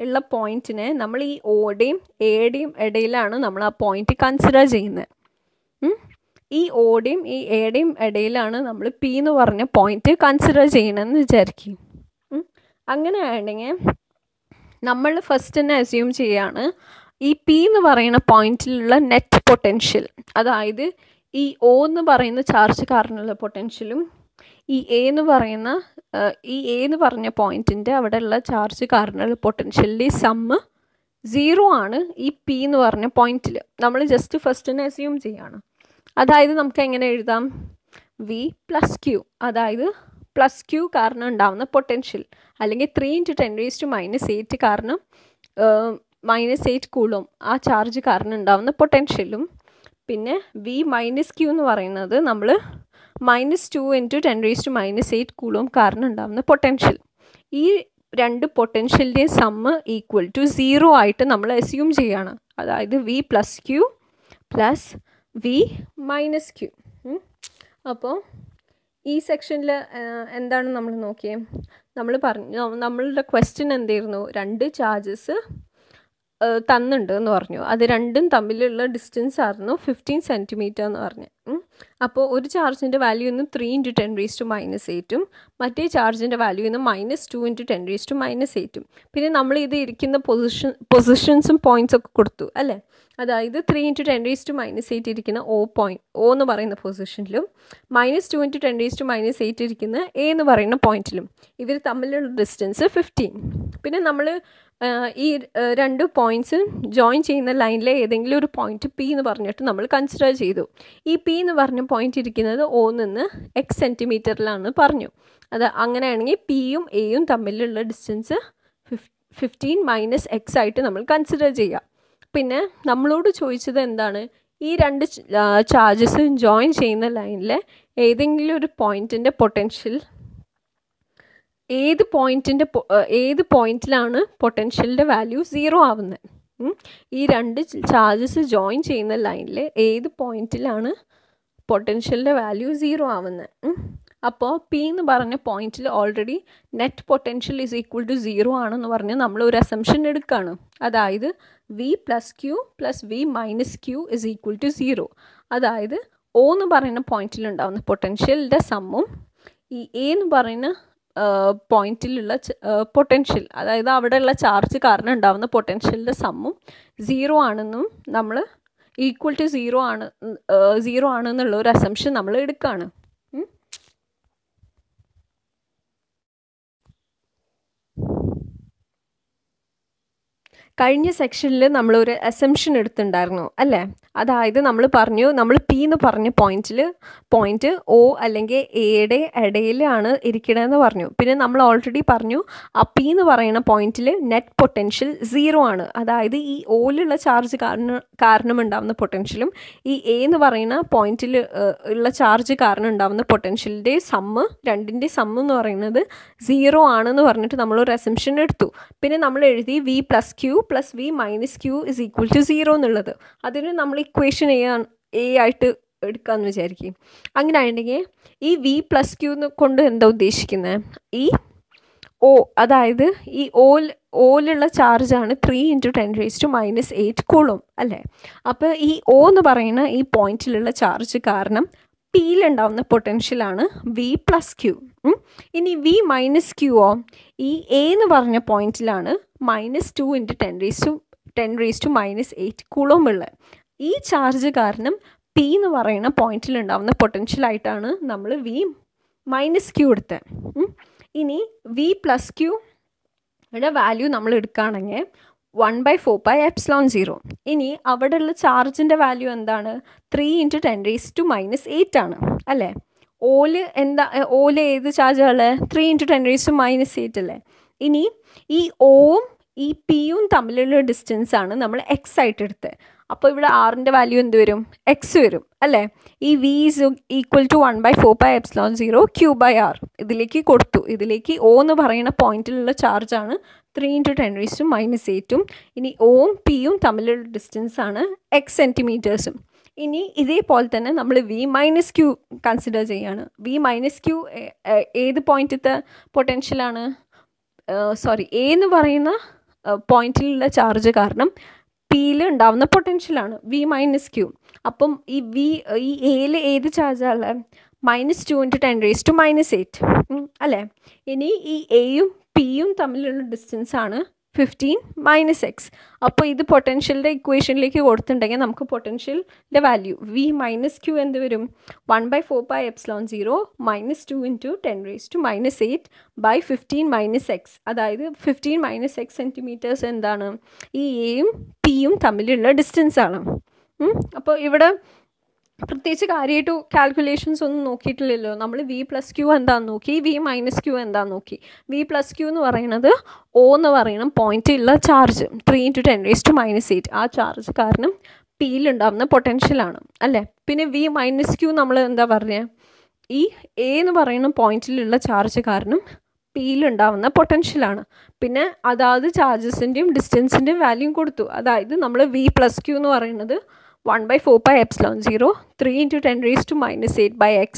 ഉള്ള പോയിന്റിനെ നമ്മൾ ഈ ഓയുടെയും എയുടെയും ഇടയിലാണ് നമ്മൾ ആ പോയിന്റ് കൺസിഡർ ചെയ്യുന്നത്. ഈ ഓയുടെയും ഈ എയുടെയും ഇടയിലാണ് നമ്മൾ P എന്ന് പറഞ്ഞ പോയിന്റ് കൺസിഡർ ചെയ്യണമെന്ന് വിചാരിക്കും. അങ്ങനെയാണെങ്കിൽ നമ്മൾ ഫസ്റ്റ് തന്നെ അസ്യൂം ചെയ്യാണ് ഈ P എന്ന് പറയുന്ന പോയിന്റിലുള്ള നെറ്റ് പൊട്ടൻഷ്യൽ, അതായത് ഈ O എന്ന് പറയുന്ന ചാർജ് കാരണമുള്ള പൊട്ടൻഷ്യലും ഈ A എന്ന് പറഞ്ഞ പോയിന്റിൻ്റെ അവിടെയുള്ള ചാർജ് കാരണമുള്ള പൊട്ടൻഷ്യലിൻ്റെ സമ്മ് 0 ആണ് ഈ P എന്ന് പറഞ്ഞ പോയിന്റിൽ. നമ്മൾ ജസ്റ്റ് ഫസ്റ്റ് തന്നെ അസ്യൂം ചെയ്യാണ്. അതായത് നമുക്ക് എങ്ങനെ എഴുതാം? V + Q, അതായത് +Q കാരണം ഉണ്ടാകുന്ന പൊട്ടൻഷ്യൽ, അല്ലെങ്കിൽ 3 × 10⁻⁸ കാരണം -8 കൂളോം ആ ചാർജ് കാരണം ഉണ്ടാകുന്ന പൊട്ടൻഷ്യലും, പിന്നെ V - Q എന്ന് പറയുന്നത് നമ്മൾ -2 × 10⁻⁸ കൂളോം കാരണം ഉണ്ടാകുന്ന പൊട്ടൻഷ്യൽ. ഈ 2 പൊട്ടൻഷ്യലിൻ്റെയും സമ്മ് = 0 ആയിട്ട് നമ്മൾ അസ്യൂം ചെയ്യാണ്. അതായത് V + Q + V - Q. അപ്പോൾ ഈ സെക്ഷനിൽ എന്താണ് നമ്മൾ നോക്കിയത്? നമ്മൾ പറഞ്ഞു, നമ്മളുടെ ക്വസ്റ്റ്യൻ എന്തായിരുന്നു? 2 ചാർജസ് തന്നിട്ടുണ്ട് എന്ന് പറഞ്ഞു. അത് രണ്ടും തമ്മിലുള്ള ഡിസ്റ്റൻസ് ആയിരുന്നു 15 സെൻറ്റിമീറ്റർ എന്ന് പറഞ്ഞു. അപ്പോൾ ഒരു ചാർജിൻ്റെ വാല്യൂ ഇന്ന് 3 × 10⁻⁸ മറ്റേ ചാർജിൻ്റെ വാല്യൂ ഇന്ന് -2 × 10⁻⁸. പിന്നെ നമ്മൾ ഇത് ഇരിക്കുന്ന പൊസിഷൻസും പോയിൻറ്റ്സ് ഒക്കെ കൊടുത്തു അല്ലേ. അതായത് 3 × 10⁻⁸ ഇരിക്കുന്ന O എന്ന് പറയുന്ന പൊസിഷനിലും -2 × 10⁻⁸ ഇരിക്കുന്ന A എന്ന് പറയുന്ന പോയിന്റിലും ഇവർ തമ്മിലുള്ള ഡിസ്റ്റൻസ് 15. പിന്നെ നമ്മൾ ഈ രണ്ട് പോയിൻറ്റ്സ് ജോയിൻ ചെയ്യുന്ന ലൈനിലെ ഏതെങ്കിലും ഒരു പോയിന്റ് P എന്ന് പറഞ്ഞിട്ട് നമ്മൾ കൺസിഡർ ചെയ്തു. ഈ P എന്ന് പറഞ്ഞ പോയിന്റ് ഇരിക്കുന്നത് O നിന്ന് X സെൻറ്റിമീറ്ററിലാണ് പറഞ്ഞു. അത് അങ്ങനെയാണെങ്കിൽ Pയും Aയും തമ്മിലുള്ള ഡിസ്റ്റൻസ് 15 - X ആയിട്ട് നമ്മൾ കൺസിഡർ ചെയ്യുക. പിന്നെ നമ്മളോട് ചോദിച്ചത് എന്താണ്, ഈ രണ്ട് ചാർജസ് ജോയിൻ ചെയ്യുന്ന ലൈനിലെ ഏതെങ്കിലും ഒരു പോയിൻറ്റിൻ്റെ പൊട്ടൻഷ്യൽ ഏത് പോയിന്റിലാണ് പൊട്ടൻഷ്യലിൻ്റെ വാല്യൂ 0 ആവുന്നത്. ഈ രണ്ട് ചാർജസ് ജോയിൻ ചെയ്യുന്ന ലൈനിൽ ഏത് പോയിന്റിലാണ് പൊട്ടൻഷ്യലിൻ്റെ വാല്യൂ 0 ആവുന്നത്. അപ്പോൾ P എന്ന് പറഞ്ഞ പോയിന്റിൽ already net potential is equal to 0 ആണെന്ന് പറഞ്ഞ് നമ്മൾ ഒരു അസംഷൻ എടുക്കുകയാണ്. അതായത് V + Q + V - Q is equal to 0. അതായത് O എന്ന് പറയുന്ന പോയിന്റിലുണ്ടാവുന്ന പൊട്ടൻഷ്യലിൻ്റെ സമ്മും ഈ A എന്ന് പറയുന്ന പോയിന്റിലുള്ള പൊട്ടൻഷ്യൽ, അതായത് അവിടെയുള്ള ചാർജ് കാരണം ഉണ്ടാവുന്ന പൊട്ടൻഷ്യലിൻ്റെ സമ്മും 0 ആണെന്നും നമ്മൾ ഈക്വൽ ടു 0 ആണെന്നുള്ള ഒരു അസംഷൻ നമ്മൾ എടുക്കുകയാണ്. കഴിഞ്ഞ സെക്ഷനിൽ നമ്മളൊരു അസംഷൻ എടുത്തിട്ടുണ്ടായിരുന്നു അല്ലേ. അതായത് നമ്മൾ പറഞ്ഞു, നമ്മൾ P എന്ന് പറഞ്ഞ പോയിന്റ് O അല്ലെങ്കിൽ എയുടെ ഇടയിലാണ് ഇരിക്കണമെന്ന് പറഞ്ഞു. പിന്നെ നമ്മൾ ഓൾറെഡി പറഞ്ഞു ആ P എന്ന് പറയുന്ന പോയിന്റിൽ നെറ്റ് പൊട്ടൻഷ്യൽ 0 ആണ്. അതായത് ഈ ഓയിലുള്ള ചാർജ് കാരണം ഉണ്ടാകുന്ന പൊട്ടൻഷ്യലും ഈ A എന്ന് പറയുന്ന പോയിന്റിൽ ഉള്ള ചാർജ് കാരണം ഉണ്ടാകുന്ന പൊട്ടൻഷ്യലിൻ്റെ രണ്ടിൻ്റെ സമ്മ് എന്ന് പറയുന്നത് 0 ആണെന്ന് പറഞ്ഞിട്ട് നമ്മളൊരു അസംഷൻ എടുത്തു. പിന്നെ നമ്മൾ എഴുതി V + Q + V - Q is equal to 0 എന്നുള്ളത്. അതിന് നമ്മൾ ഇക്വേഷൻ A ആയിട്ട് എടുക്കാമെന്ന് വിചാരിക്കും. അങ്ങനെ ആയിട്ടുണ്ടെങ്കിൽ ഈ V + Q കൊണ്ട് എന്താ ഉദ്ദേശിക്കുന്നത്, ഈ O, അതായത് ഈ ഓയിലുള്ള ചാർജാണ് 3 × 10⁻⁸ കൂളും അല്ലേ. അപ്പോൾ ഈ O എന്ന് പറയുന്ന ഈ പോയിന്റിലുള്ള ചാർജ് കാരണം Pയിലുണ്ടാവുന്ന പൊട്ടൻഷ്യലാണ് V + Q. ഇനി V - Q ഈ A എന്ന് പറഞ്ഞ പോയിന്റിലാണ് -2 × 10⁻⁸ കൂളും ഉള്ളത്. ഈ ചാർജ് കാരണം P എന്ന് പറയുന്ന പോയിന്റിലുണ്ടാവുന്ന പൊട്ടൻഷ്യലായിട്ടാണ് നമ്മൾ V - Q എടുത്തത്. ഇനി V + Qയുടെ വാല്യൂ നമ്മൾ എടുക്കുകയാണെങ്കിൽ 1/4πε0. ഇനി അവിടെയുള്ള ചാർജിൻ്റെ വാല്യൂ എന്താണ്, 3 × 10⁻⁸ ആണ് അല്ലേ. ഓല് ഏത് ചാർജാണ്, 3 × 10⁻⁸ അല്ലേ. ഇനി ഈ Oയും ഈ Pയും തമ്മിലുള്ള ഡിസ്റ്റൻസ് ആണ് നമ്മൾ X ആയിട്ട് എടുത്തത്. അപ്പോൾ ഇവിടെ R-ൻ്റെ വാല്യൂ എന്ത് വരും, X വരും അല്ലേ. ഈ V = 1/4πε0 Q/R ഇതിലേക്ക് കൊടുത്തു. ഇതിലേക്ക് O എന്ന് പറയുന്ന പോയിന്റിലുള്ള ചാർജാണ് 3 × 10⁻⁸. ഇനി Oയും Pയും തമ്മിലുള്ള ഡിസ്റ്റൻസ് ആണ് X സെൻറ്റിമീറ്റേഴ്സും. ഇനി ഇതേപോലെ തന്നെ നമ്മൾ V - Q കൺസിഡർ ചെയ്യുകയാണ്. V - Q ഏത് പോയിന്റിലത്തെ പൊട്ടൻഷ്യലാണ്, A എന്ന് പറയുന്ന പോയിന്റിലുള്ള ചാർജ് കാരണം Pയിൽ ഉണ്ടാവുന്ന പൊട്ടൻഷ്യലാണ് V - Q. അപ്പം ഈ Aയിൽ ഏത് ചാർജാണ്, -2 × 10⁻⁸ അല്ലേ. ഇനി ഈ Aയും Pയും തമ്മിലുള്ള ഡിസ്റ്റൻസ് ആണ് 15 - X. അപ്പോൾ ഇത് പൊട്ടൻഷ്യലിൻ്റെ ഇക്വേഷനിലേക്ക് കൊടുത്തിട്ടുണ്ടെങ്കിൽ നമുക്ക് പൊട്ടൻഷ്യലിൻ്റെ വാല്യൂ V - Q എന്ത് വരും, 1/4πε0 -2 × 10⁻⁸/15 - X. അതായത് 15 - X സെൻറ്റിമീറ്റേഴ്സ് എന്താണ്, ഈ Aയും Pയും തമ്മിലുള്ള ഡിസ്റ്റൻസ് ആണ്. അപ്പോൾ ഇവിടെ പ്രത്യേകിച്ച് കാര്യമായിട്ട് കാൽക്കുലേഷൻസ് ഒന്നും നോക്കിയിട്ടില്ലല്ലോ. നമ്മൾ V + Q എന്താണെന്ന് നോക്കി, V - Q എന്താണെന്ന് നോക്കി. V + Q എന്ന് പറയുന്നത് O എന്ന് പറയുന്ന പോയിന്റിലുള്ള ചാർജ് 3 × 10⁻⁸ ആ ചാർജ് കാരണം Pയിലുണ്ടാകുന്ന പൊട്ടൻഷ്യലാണ് അല്ലേ. പിന്നെ V - Q നമ്മൾ എന്താ പറഞ്ഞത്, ഈ A എന്ന് പറയുന്ന പോയിന്റിലുള്ള ചാർജ് കാരണം Pയിലുണ്ടാവുന്ന പൊട്ടൻഷ്യലാണ്. പിന്നെ അതാത് ചാർജസിൻ്റെയും ഡിസ്റ്റൻസിൻ്റെയും വാല്യൂ കൊടുത്തു. അതായത് നമ്മൾ V + Q എന്ന് പറയുന്നത് 1/4πε0 3 × 10⁻⁸/X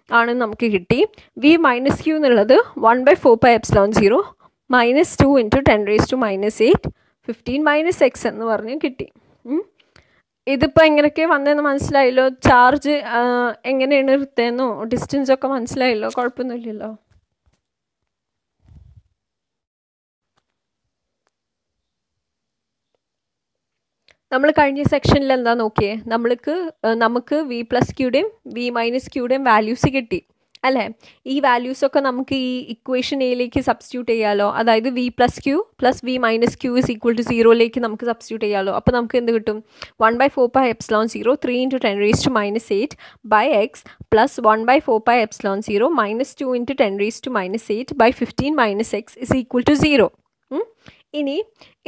ആണ് നമുക്ക് കിട്ടി. V - Q എന്നുള്ളത് 1/4πε0 -2 × 10⁻⁸ 15 - X എന്ന് പറഞ്ഞ് കിട്ടി. ഇതിപ്പോൾ എങ്ങനെയൊക്കെ വന്നതെന്ന് മനസ്സിലായല്ലോ. ചാർജ് എങ്ങനെയാണ് എടുത്തതെന്നോ ഡിസ്റ്റൻസ് ഒക്കെ മനസ്സിലായല്ലോ. കുഴപ്പമൊന്നുമില്ലല്ലോ. നമ്മൾ കഴിഞ്ഞ സെക്ഷനിൽ എന്താ നോക്കിയേ, നമുക്ക് വി പ്ലസ് ക്യൂടെയും വി മൈനസ് ക്യൂടെയും വാല്യൂസ് കിട്ടി അല്ലേ. ഈ വാല്യൂസൊക്കെ നമുക്ക് ഈ ഇക്വേഷൻ എയിലേക്ക് സബ്സ്റ്റിറ്റ്യൂട്ട് ചെയ്യാമല്ലോ. അതായത് V plus Q plus V minus Q is equal to 0ലേക്ക് നമുക്ക് സബ്സ്റ്റിറ്റ്യൂട്ട് ചെയ്യാമല്ലോ. അപ്പോൾ നമുക്ക് എന്ത് കിട്ടും? 1/4πε0 3 × 10⁻⁸ by X plus 1/4πε0 -2 × 10⁻⁸ by 15 - x is equal to 0. ഇനി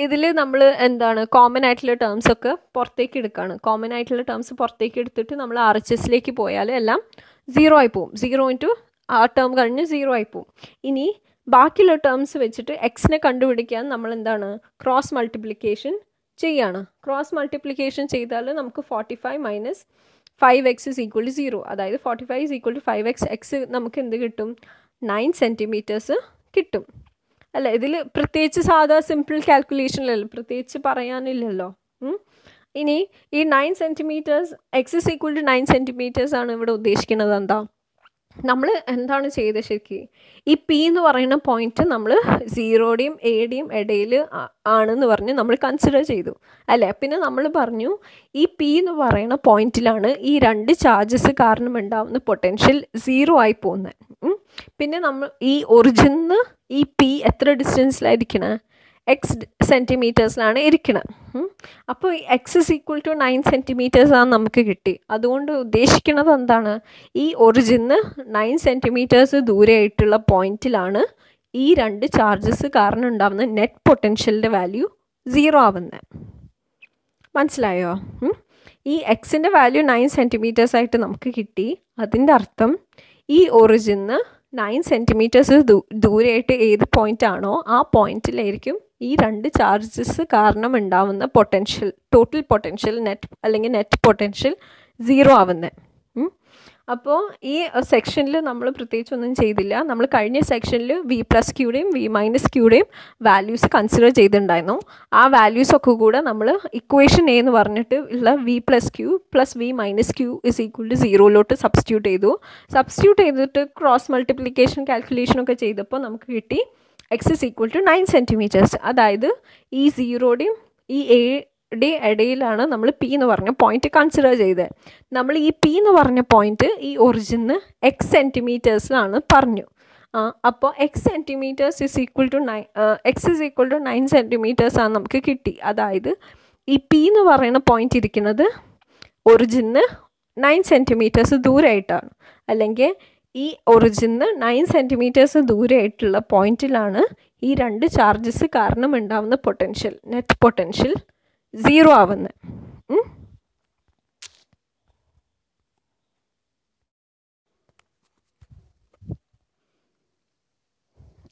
ഇതിൽ നമ്മൾ എന്താണ് കോമൺ ആയിട്ടുള്ള ടേംസ് ഒക്കെ പുറത്തേക്ക് എടുക്കുകയാണ്. കോമൺ ആയിട്ടുള്ള ടേംസ് പുറത്തേക്ക് എടുത്തിട്ട് നമ്മൾ RHSലേക്ക് പോയാൽ എല്ലാം 0 ആയി പോവും. 0 × ആ ടേം കഴിഞ്ഞ് 0 ആയി പോവും. ഇനി ബാക്കിയുള്ള ടേംസ് വെച്ചിട്ട് എക്സിനെ കണ്ടുപിടിക്കാൻ നമ്മൾ എന്താണ് ക്രോസ് മൾട്ടിപ്ലിക്കേഷൻ ചെയ്യാണ്. ക്രോസ് മൾട്ടിപ്ലിക്കേഷൻ ചെയ്താൽ നമുക്ക് 45 - 5x ഇസ് ഈക്വൽ ടു 0. അതായത് 45 is equal to 5x. X നമുക്ക് എന്ത് കിട്ടും? 9 സെൻറ്റിമീറ്റേഴ്സ് കിട്ടും അല്ല. ഇതിൽ പ്രത്യേകിച്ച് സാധാ സിമ്പിൾ കാൽക്കുലേഷനിലല്ലോ, പ്രത്യേകിച്ച് പറയാനില്ലല്ലോ. ഇനി ഈ 9 centimetres X is equal to 9 centimetres ആണ് ഇവിടെ ഉദ്ദേശിക്കുന്നത്. എന്താ നമ്മൾ എന്താണ് ചെയ്തത്? ശരിക്കും ഈ പി എന്ന് പറയുന്ന പോയിന്റ് നമ്മൾ 0യുടെയും എയുടെയും ഇടയിൽ ആണെന്ന് പറഞ്ഞ് നമ്മൾ കൺസിഡർ ചെയ്തു അല്ലേ. പിന്നെ നമ്മൾ പറഞ്ഞു ഈ പി എന്ന് പറയുന്ന പോയിന്റിലാണ് ഈ രണ്ട് ചാർജസ് കാരണം ഉണ്ടാകുന്ന പൊട്ടൻഷ്യൽ 0 ആയി പോകുന്നത്. പിന്നെ നമ്മൾ ഈ ഒറിജിന് ഈ പി എത്ര ഡിസ്റ്റൻസിലായിരിക്കണേ? എക്സ് സെൻറ്റിമീറ്റേഴ്സിലാണ് ഇരിക്കണം. അപ്പോൾ ഈ എക്സ് ഇസ് ഈക്വൽ ടു 9 സെൻറ്റിമീറ്റേഴ്സാണ് നമുക്ക് കിട്ടി. അതുകൊണ്ട് ഉദ്ദേശിക്കുന്നത് എന്താണ്? ഈ ഒറിജിന് 9 സെൻറ്റിമീറ്റേഴ്സ് ദൂരെയായിട്ടുള്ള പോയിന്റിലാണ് ഈ രണ്ട് ചാർജസ് കാരണം ഉണ്ടാകുന്ന നെറ്റ് പൊട്ടൻഷ്യലിൻ്റെ വാല്യൂ 0 ആവുന്നത്. മനസ്സിലായോ? ഈ എക്സിൻ്റെ വാല്യൂ 9 സെൻറ്റിമീറ്റേഴ്സ് ആയിട്ട് നമുക്ക് കിട്ടി. അതിൻ്റെ അർത്ഥം ഈ ഒറിജിന് 9 സെൻറ്റിമീറ്റേഴ്സ് ദൂരെയായിട്ട് ഏത് പോയിന്റ് ആണോ ആ പോയിന്റിലായിരിക്കും ഈ രണ്ട് ചാർജസ് കാരണം ഉണ്ടാവുന്ന potential, total potential net potential 0 ആവുന്നത്. അപ്പോൾ ഈ സെക്ഷനിൽ നമ്മൾ പ്രത്യേകിച്ചൊന്നും ചെയ്തില്ല. നമ്മൾ കഴിഞ്ഞ സെക്ഷനിൽ വി പ്ലസ് ക്യൂടെയും വി മൈനസ് ക്യൂടെയും വാല്യൂസ് കൺസിഡർ ചെയ്തിട്ടുണ്ടായിരുന്നു. ആ വാല്യൂസൊക്കെ കൂടെ നമ്മൾ ഇക്വേഷൻ എ എന്ന് പറഞ്ഞിട്ട് ഉള്ള V plus Q plus V minus Q is equal to 0ലോട്ട് സബ്സ്റ്റിറ്റ്യൂട്ട് ചെയ്തു. സബ്സ്റ്റിറ്റ്യൂട്ട് ചെയ്തിട്ട് ക്രോസ് മൾട്ടിപ്ലിക്കേഷൻ കാൽക്കുലേഷനൊക്കെ ചെയ്തപ്പോൾ നമുക്ക് കിട്ടി X is equal to 9 centimetres. അതായത് ഈ 0യുടെയും ഈ എയുടെ ഇടയിലാണ് നമ്മൾ പി എന്ന് പറഞ്ഞ പോയിന്റ് കൺസിഡർ ചെയ്തത്. നമ്മൾ ഈ പി എന്ന് പറഞ്ഞ പോയിന്റ് ഈ ഒറിജിന് എക്സ് സെൻറ്റിമീറ്റേഴ്സിലാണ് പറഞ്ഞു. അപ്പോൾ X centimetres is equal to 9 centimetres ആണ് നമുക്ക് കിട്ടി. അതായത് ഈ പി എന്ന് പറയുന്ന പോയിന്റ് ഇരിക്കുന്നത് ഒറിജിന് 9 സെൻറ്റിമീറ്റേഴ്സ് ദൂരമായിട്ടാണ്. അല്ലെങ്കിൽ ഈ ഒറിജിന് 9 സെൻറ്റിമീറ്റേഴ്സ് ദൂരെയായിട്ടുള്ള പോയിന്റിലാണ് ഈ രണ്ട് ചാർജസ് കാരണം ഉണ്ടാകുന്ന പൊട്ടൻഷ്യൽ, നെറ്റ് പൊട്ടൻഷ്യൽ 0 ആവുന്നത്.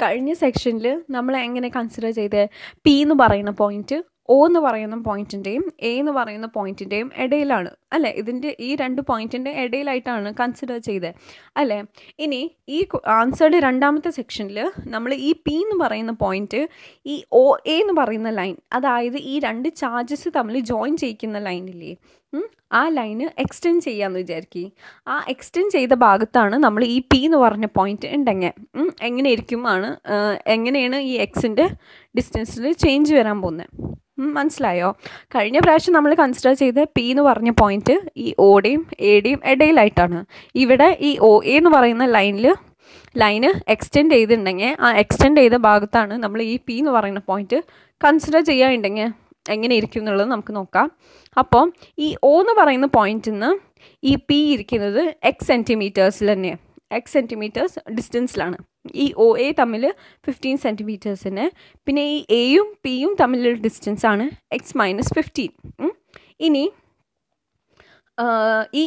കഴിഞ്ഞ സെക്ഷനിൽ നമ്മൾ എങ്ങനെ കൺസിഡർ ചെയ്തത്? പി എന്ന് പറയുന്ന പോയിന്റ് ഒ എന്ന് പറയുന്ന പോയിന്റിൻ്റെയും എ എന്ന് പറയുന്ന പോയിന്റിൻ്റെയും ഇടയിലാണ് അല്ലേ. ഈ രണ്ട് പോയിന്റിൻ്റെ ഇടയിലായിട്ടാണ് കൺസിഡർ ചെയ്തത് അല്ലേ. ഇനി ഈ ആൻസറുടെ രണ്ടാമത്തെ സെക്ഷനിൽ നമ്മൾ ഈ പി എന്ന് പറയുന്ന പോയിന്റ് ഈ ഒ എ എന്ന് പറയുന്ന ലൈൻ, അതായത് ഈ രണ്ട് ചാർജസ് തമ്മിൽ ജോയിൻ ചെയ്യിക്കുന്ന ലൈനില്ലേ, ആ ലൈന് എക്സ്റ്റെൻഡ് ചെയ്യാമെന്ന് വിചാരിക്കുക. ആ എക്സ്റ്റെൻഡ് ചെയ്ത ഭാഗത്താണ് നമ്മൾ ഈ പി എന്ന് പറഞ്ഞ പോയിന്റ് ഉണ്ടെങ്കിൽ എങ്ങനെയാണ് ഈ എക്സിൻ്റെ ഡിസ്റ്റൻസിൽ ചേഞ്ച് വരാൻ പോകുന്നത്? മനസ്സിലായോ? കഴിഞ്ഞ പ്രാവശ്യം നമ്മൾ കൺസിഡർ ചെയ്ത പി എന്ന് പറഞ്ഞ പോയിന്റ് ഈ ഒയുടെയും എയുടെയും ഇടയിലായിട്ടാണ്. ഇവിടെ ഈ ഒ എ എന്ന് പറയുന്ന ലൈന് എക്സ്റ്റെൻഡ് ചെയ്തിട്ടുണ്ടെങ്കിൽ ആ എക്സ്റ്റെൻഡ് ചെയ്ത ഭാഗത്താണ് നമ്മൾ ഈ പി എന്ന് പറയുന്ന പോയിന്റ് കൺസിഡർ ചെയ്യാനുണ്ടെങ്കിൽ എങ്ങനെ ഇരിക്കും എന്നുള്ളത് നമുക്ക് നോക്കാം. അപ്പോൾ ഈ ഒ എന്ന് പറയുന്ന പോയിന്റിൽ നിന്ന് ഈ പി ഇരിക്കുന്നത് എക്സ് സെൻറ്റിമീറ്റേഴ്സിൽ തന്നെയാണ്, എക്സ് സെൻറ്റിമീറ്റേഴ്സ് ഡിസ്റ്റൻസിലാണ്. ഈ ഒ എ തമ്മിൽ 15 സെൻറ്റിമീറ്റേഴ്സിന്, പിന്നെ ഈ എയും പിയും തമ്മിലുള്ള ഡിസ്റ്റൻസാണ് എക്സ് മൈനസ് 15. ഇനി ഈ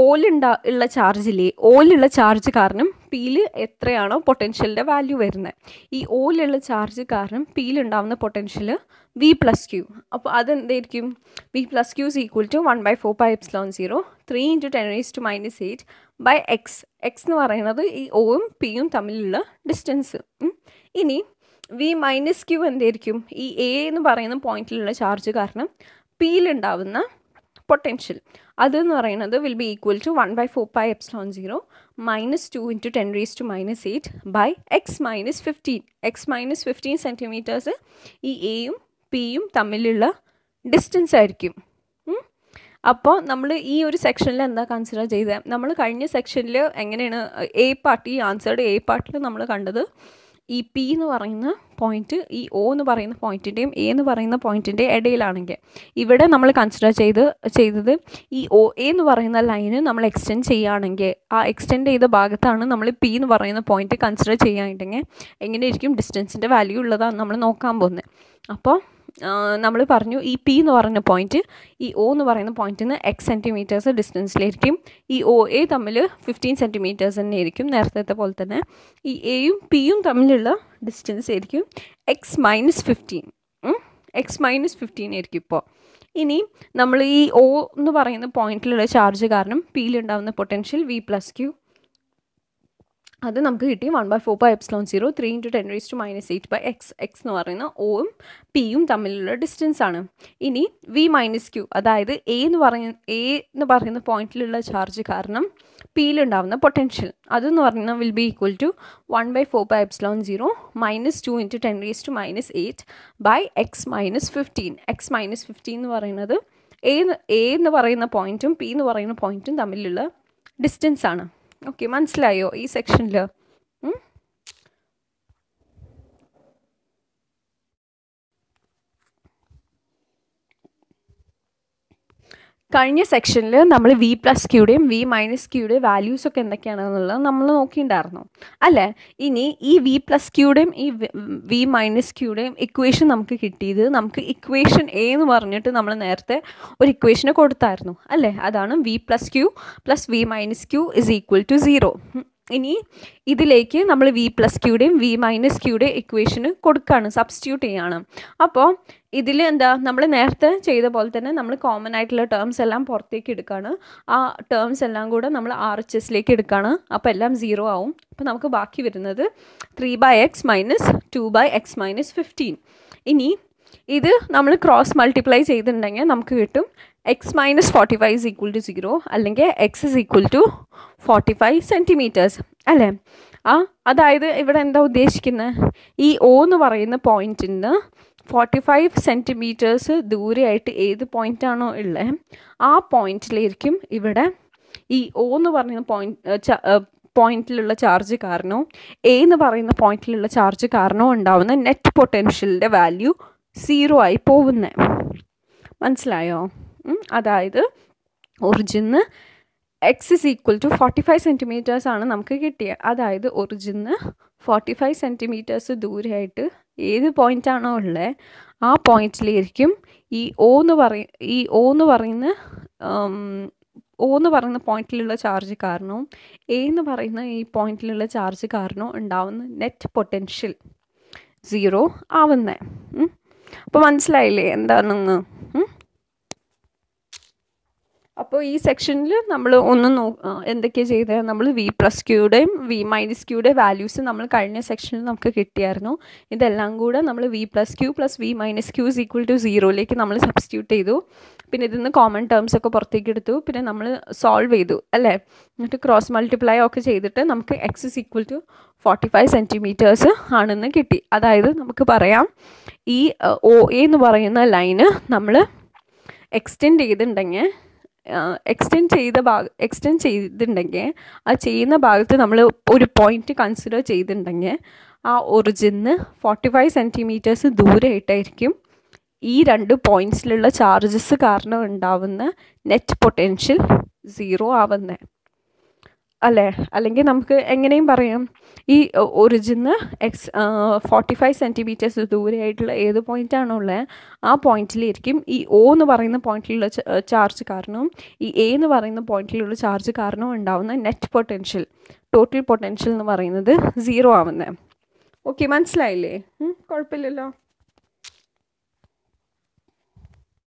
ഓയിലുള്ള ചാർജില്ലേ, ഓയിലുള്ള ചാർജ് കാരണം പിയിൽ എത്രയാണോ പൊട്ടൻഷ്യലിൻ്റെ വാല്യൂ വരുന്നത്, ഈ ഓയിലുള്ള ചാർജ് കാരണം പിയിലുണ്ടാവുന്ന പൊട്ടൻഷ്യൽ വി പ്ലസ് ക്യൂ. അപ്പോൾ അതെന്തായിരിക്കും? V plus Q is equal to 1/4πε0 3 × 10⁻⁸ by X. X എന്ന് പറയുന്നത് ഈ ഒയും പിയും തമ്മിലുള്ള ഡിസ്റ്റൻസ്. ഇനി വി മൈനസ് ക്യൂ എന്തായിരിക്കും? ഈ എ എന്ന് പറയുന്ന പോയിന്റിലുള്ള ചാർജ് കാരണം പിയിലുണ്ടാവുന്ന പൊട്ടൻഷ്യൽ. അതെന്ന് പറയുന്നത് will be equal to 1/4πε0 -2 × 10⁻⁸ by X minus 15. X minus 15 centimetres ഈ എയും പിയും തമ്മിലുള്ള ഡിസ്റ്റൻസ് ആയിരിക്കും. അപ്പോൾ നമ്മൾ ഈ ഒരു സെക്ഷനിൽ എന്താ കൺസിഡർ ചെയ്തത്? നമ്മൾ കഴിഞ്ഞ സെക്ഷനിൽ എങ്ങനെയാണ് എ പാർട്ട്, ഈ ആൻസറുടെ എ പാർട്ടിൽ നമ്മൾ കണ്ടത് ഈ പി എന്ന് പറയുന്ന പോയിൻറ്റ് ഈ ഒ എന്ന് പറയുന്ന പോയിൻറ്റിൻ്റെയും എ എന്ന് പറയുന്ന പോയിൻറ്റിൻ്റെ ഇടയിലാണെങ്കിൽ, ഇവിടെ നമ്മൾ കൺസിഡർ ചെയ്തത് ഈ ഒ എ എന്ന് പറയുന്ന ലൈന് നമ്മൾ എക്സ്റ്റെൻഡ് ചെയ്യുകയാണെങ്കിൽ ആ എക്സ്റ്റെൻഡ് ചെയ്ത ഭാഗത്താണ് നമ്മൾ പി എന്ന് പറയുന്ന പോയിൻറ്റ് കൺസിഡർ ചെയ്യുകയാണെങ്കിൽ എങ്ങനെയായിരിക്കും ഡിസ്റ്റൻസിൻ്റെ വാല്യൂ ഉള്ളതാണ് നമ്മൾ നോക്കാൻ പോകുന്നത്. അപ്പോൾ നമ്മൾ പറഞ്ഞു ഈ പി എന്ന് പറയുന്ന പോയിൻറ്റ് ഈ ഒ എന്ന് പറയുന്ന പോയിൻറ്റിൽ നിന്ന് എക്സ് സെൻറ്റിമീറ്റേഴ്സ് ഡിസ്റ്റൻസിലായിരിക്കും. ഈ ഒ എ തമ്മിൽ 15 സെൻറ്റിമീറ്റേഴ്സ് തന്നെ ആയിരിക്കും, നേരത്തെ പോലെ തന്നെ. ഈ എയും പിയും തമ്മിലുള്ള ഡിസ്റ്റൻസ് ആയിരിക്കും എക്സ് മൈനസ് 15 ആയിരിക്കും ഇപ്പോൾ. ഇനി നമ്മൾ ഈ ഒ എന്ന് പറയുന്ന പോയിൻറ്റിലുള്ള ചാർജ് കാരണം പിയിലുണ്ടാകുന്ന പൊട്ടൻഷ്യൽ V+Q, അത് നമുക്ക് കിട്ടി 1/4πε0 3 × 10⁻⁸ ബൈ എക്സ്. എക്സ് എന്ന് പറയുന്ന ഒയും പിയും തമ്മിലുള്ള ഡിസ്റ്റൻസ് ആണ്. ഇനി V-Q, അതായത് എ എന്ന് പറയുന്ന പോയിന്റിലുള്ള ചാർജ് കാരണം പിയിലുണ്ടാവുന്ന പൊട്ടൻഷ്യൽ, അതെന്ന് പറയുന്നത് will be equal to 1/4πε0 -2 × 10⁻⁸ by X minus 15. X minus 15 എന്ന് പറയുന്നത് എ എന്ന് പറയുന്ന പോയിന്റും പി എന്ന് പറയുന്ന പോയിന്റും തമ്മിലുള്ള ഡിസ്റ്റൻസ് ആണ്. ഓക്കെ, മനസ്സിലായോ ഈ സെക്ഷനിൽ? കഴിഞ്ഞ സെക്ഷനിൽ നമ്മൾ V+Qയുടെയും V-Qയുടെയും വാല്യൂസൊക്കെ എന്തൊക്കെയാണെന്നുള്ളത് നമ്മൾ നോക്കിയിട്ടുണ്ടായിരുന്നു അല്ലേ? ഇനി ഈ V+Qയുടെയും ഈ V-Qയുടെയും ഇക്വേഷൻ നമുക്ക് കിട്ടിയത്, നമുക്ക് ഇക്വേഷൻ എ എന്ന് പറഞ്ഞിട്ട് നമ്മൾ നേരത്തെ ഒരു ഇക്വേഷന് കൊടുത്തായിരുന്നു അല്ലേ? അതാണ് V+Q + V-Q = 0. ഇനി ഇതിലേക്ക് നമ്മൾ V+Qയുടെയും V-Qയുടെയും ഇക്വേഷന് കൊടുക്കുകയാണ്, സബ്സ്റ്റിറ്റ്യൂട്ട് ചെയ്യുകയാണ്. അപ്പോൾ ഇതിൽ എന്താ, നമ്മൾ നേരത്തെ ചെയ്ത പോലെ തന്നെ നമ്മൾ കോമൺ ആയിട്ടുള്ള ടേംസ് എല്ലാം പുറത്തേക്ക് എടുക്കുകയാണ്. ആ ടേംസ് എല്ലാം കൂടെ നമ്മൾ RHSലേക്ക് എടുക്കുകയാണ്. അപ്പോൾ എല്ലാം 0 ആവും. അപ്പോൾ നമുക്ക് ബാക്കി വരുന്നത് 3/x - 2/x - 15. ഇനി ഇത് നമ്മൾ ക്രോസ് മൾട്ടിപ്ലൈ ചെയ്തിട്ടുണ്ടെങ്കിൽ നമുക്ക് കിട്ടും x - 45 = 0 അല്ലെങ്കിൽ x = 45 സെൻറ്റിമീറ്റേഴ്സ് അല്ലേ? അതായത് ഇവിടെ എന്താ ഉദ്ദേശിക്കുന്നത്, ഈ ഒ എന്ന് പറയുന്ന പോയിന്റിൽ നിന്ന് 45 സെൻറ്റിമീറ്റേഴ്സ് ദൂരെയായിട്ട് ഏത് പോയിൻ്റാണോ ഉള്ളത് ആ പോയിന്റിലായിരിക്കും ഇവിടെ ഈ ഒ എന്ന് പറയുന്ന പോയിന്റിലുള്ള ചാർജ് കാരണവും എ എന്ന് പറയുന്ന പോയിന്റിലുള്ള ചാർജ് കാരണവും ഉണ്ടാവുന്ന നെറ്റ് പൊട്ടൻഷ്യലിൻ്റെ വാല്യൂ 0 ആയി പോകുന്നത്. മനസ്സിലായോ? അതായത് ഒറിജിന് x = 45 സെൻറ്റിമീറ്റേഴ്സ് ആണ് നമുക്ക് കിട്ടിയത്. അതായത് ഒറിജിന് 45 സെൻറ്റിമീറ്റേഴ്സ് ദൂരെയായിട്ട് ഏത് പോയിൻ്റാണോ ഉള്ളത് ആ പോയിന്റിലായിരിക്കും ഈ ഒ എന്ന് പറയുന്ന പോയിന്റിലുള്ള ചാർജ് കാരണവും എ എന്ന് പറയുന്ന ഈ പോയിന്റിലുള്ള ചാർജ് കാരണവും ഉണ്ടാവുന്ന നെറ്റ് പൊട്ടൻഷ്യൽ 0 ആവുന്നത്. അപ്പോൾ മനസ്സിലായില്ലേ എന്താണെന്ന്? അപ്പോൾ ഈ സെക്ഷനിൽ നമ്മൾ എന്തൊക്കെയാണ് ചെയ്തത്, നമ്മൾ V+Qയുടെയും V-Qയുടെയും വാല്യൂസ് നമ്മൾ കഴിഞ്ഞ സെക്ഷനിൽ നമുക്ക് കിട്ടിയായിരുന്നു. ഇതെല്ലാം കൂടെ നമ്മൾ V+Q + V-Q = 0ലേക്ക് നമ്മൾ സബ്സ്റ്റിറ്റ്യൂട്ട് ചെയ്തു. പിന്നെ ഇതിൽ നിന്ന് കോമൺ ടേംസ് ഒക്കെ പുറത്തേക്ക് എടുത്തു. പിന്നെ നമ്മൾ സോൾവ് ചെയ്തു അല്ലേ? എന്നിട്ട് ക്രോസ് മൾട്ടിപ്ലൈ ഒക്കെ ചെയ്തിട്ട് നമുക്ക് x = 45 സെൻറ്റിമീറ്റേഴ്സ് ആണെന്ന് കിട്ടി. അതായത് നമുക്ക് പറയാം ഈ OA എന്ന് പറയുന്ന ലൈന് നമ്മൾ എക്സ്റ്റെൻഡ് ചെയ്തിട്ടുണ്ടെങ്കിൽ ആ ചെയ്യുന്ന ഭാഗത്ത് നമ്മൾ ഒരു പോയിന്റ് കൺസിഡർ ചെയ്തിട്ടുണ്ടെങ്കിൽ ആ ഒറിജിന് 45 സെൻറ്റിമീറ്റേഴ്സ് ദൂരെയായിട്ടായിരിക്കും ഈ രണ്ട് പോയിൻറ്റ്സിലുള്ള ചാർജസ് കാരണം ഉണ്ടാവുന്ന നെറ്റ് പൊട്ടൻഷ്യൽ 0 ആവുന്നത് അല്ലേ? അല്ലെങ്കിൽ നമുക്ക് എങ്ങനെയും പറയാം, ഈ ഒറിജിന് 45 സെൻറ്റിമീറ്റേഴ്സ് ദൂരെയായിട്ടുള്ള ഏത് പോയിൻ്റാണോ ഉള്ളത് ആ പോയിന്റിലായിരിക്കും ഈ O എന്ന് പറയുന്ന പോയിന്റിലുള്ള ചാർജ് കാരണവും ഈ A എന്ന് പറയുന്ന പോയിന്റിലുള്ള ചാർജ് കാരണവും ഉണ്ടാവുന്ന നെറ്റ് പൊട്ടൻഷ്യൽ, ടോട്ടൽ പൊട്ടൻഷ്യൽ എന്ന് പറയുന്നത് 0 ആവുന്നത്. ഓക്കെ, മനസ്സിലായില്ലേ? കുഴപ്പമില്ലല്ലോ.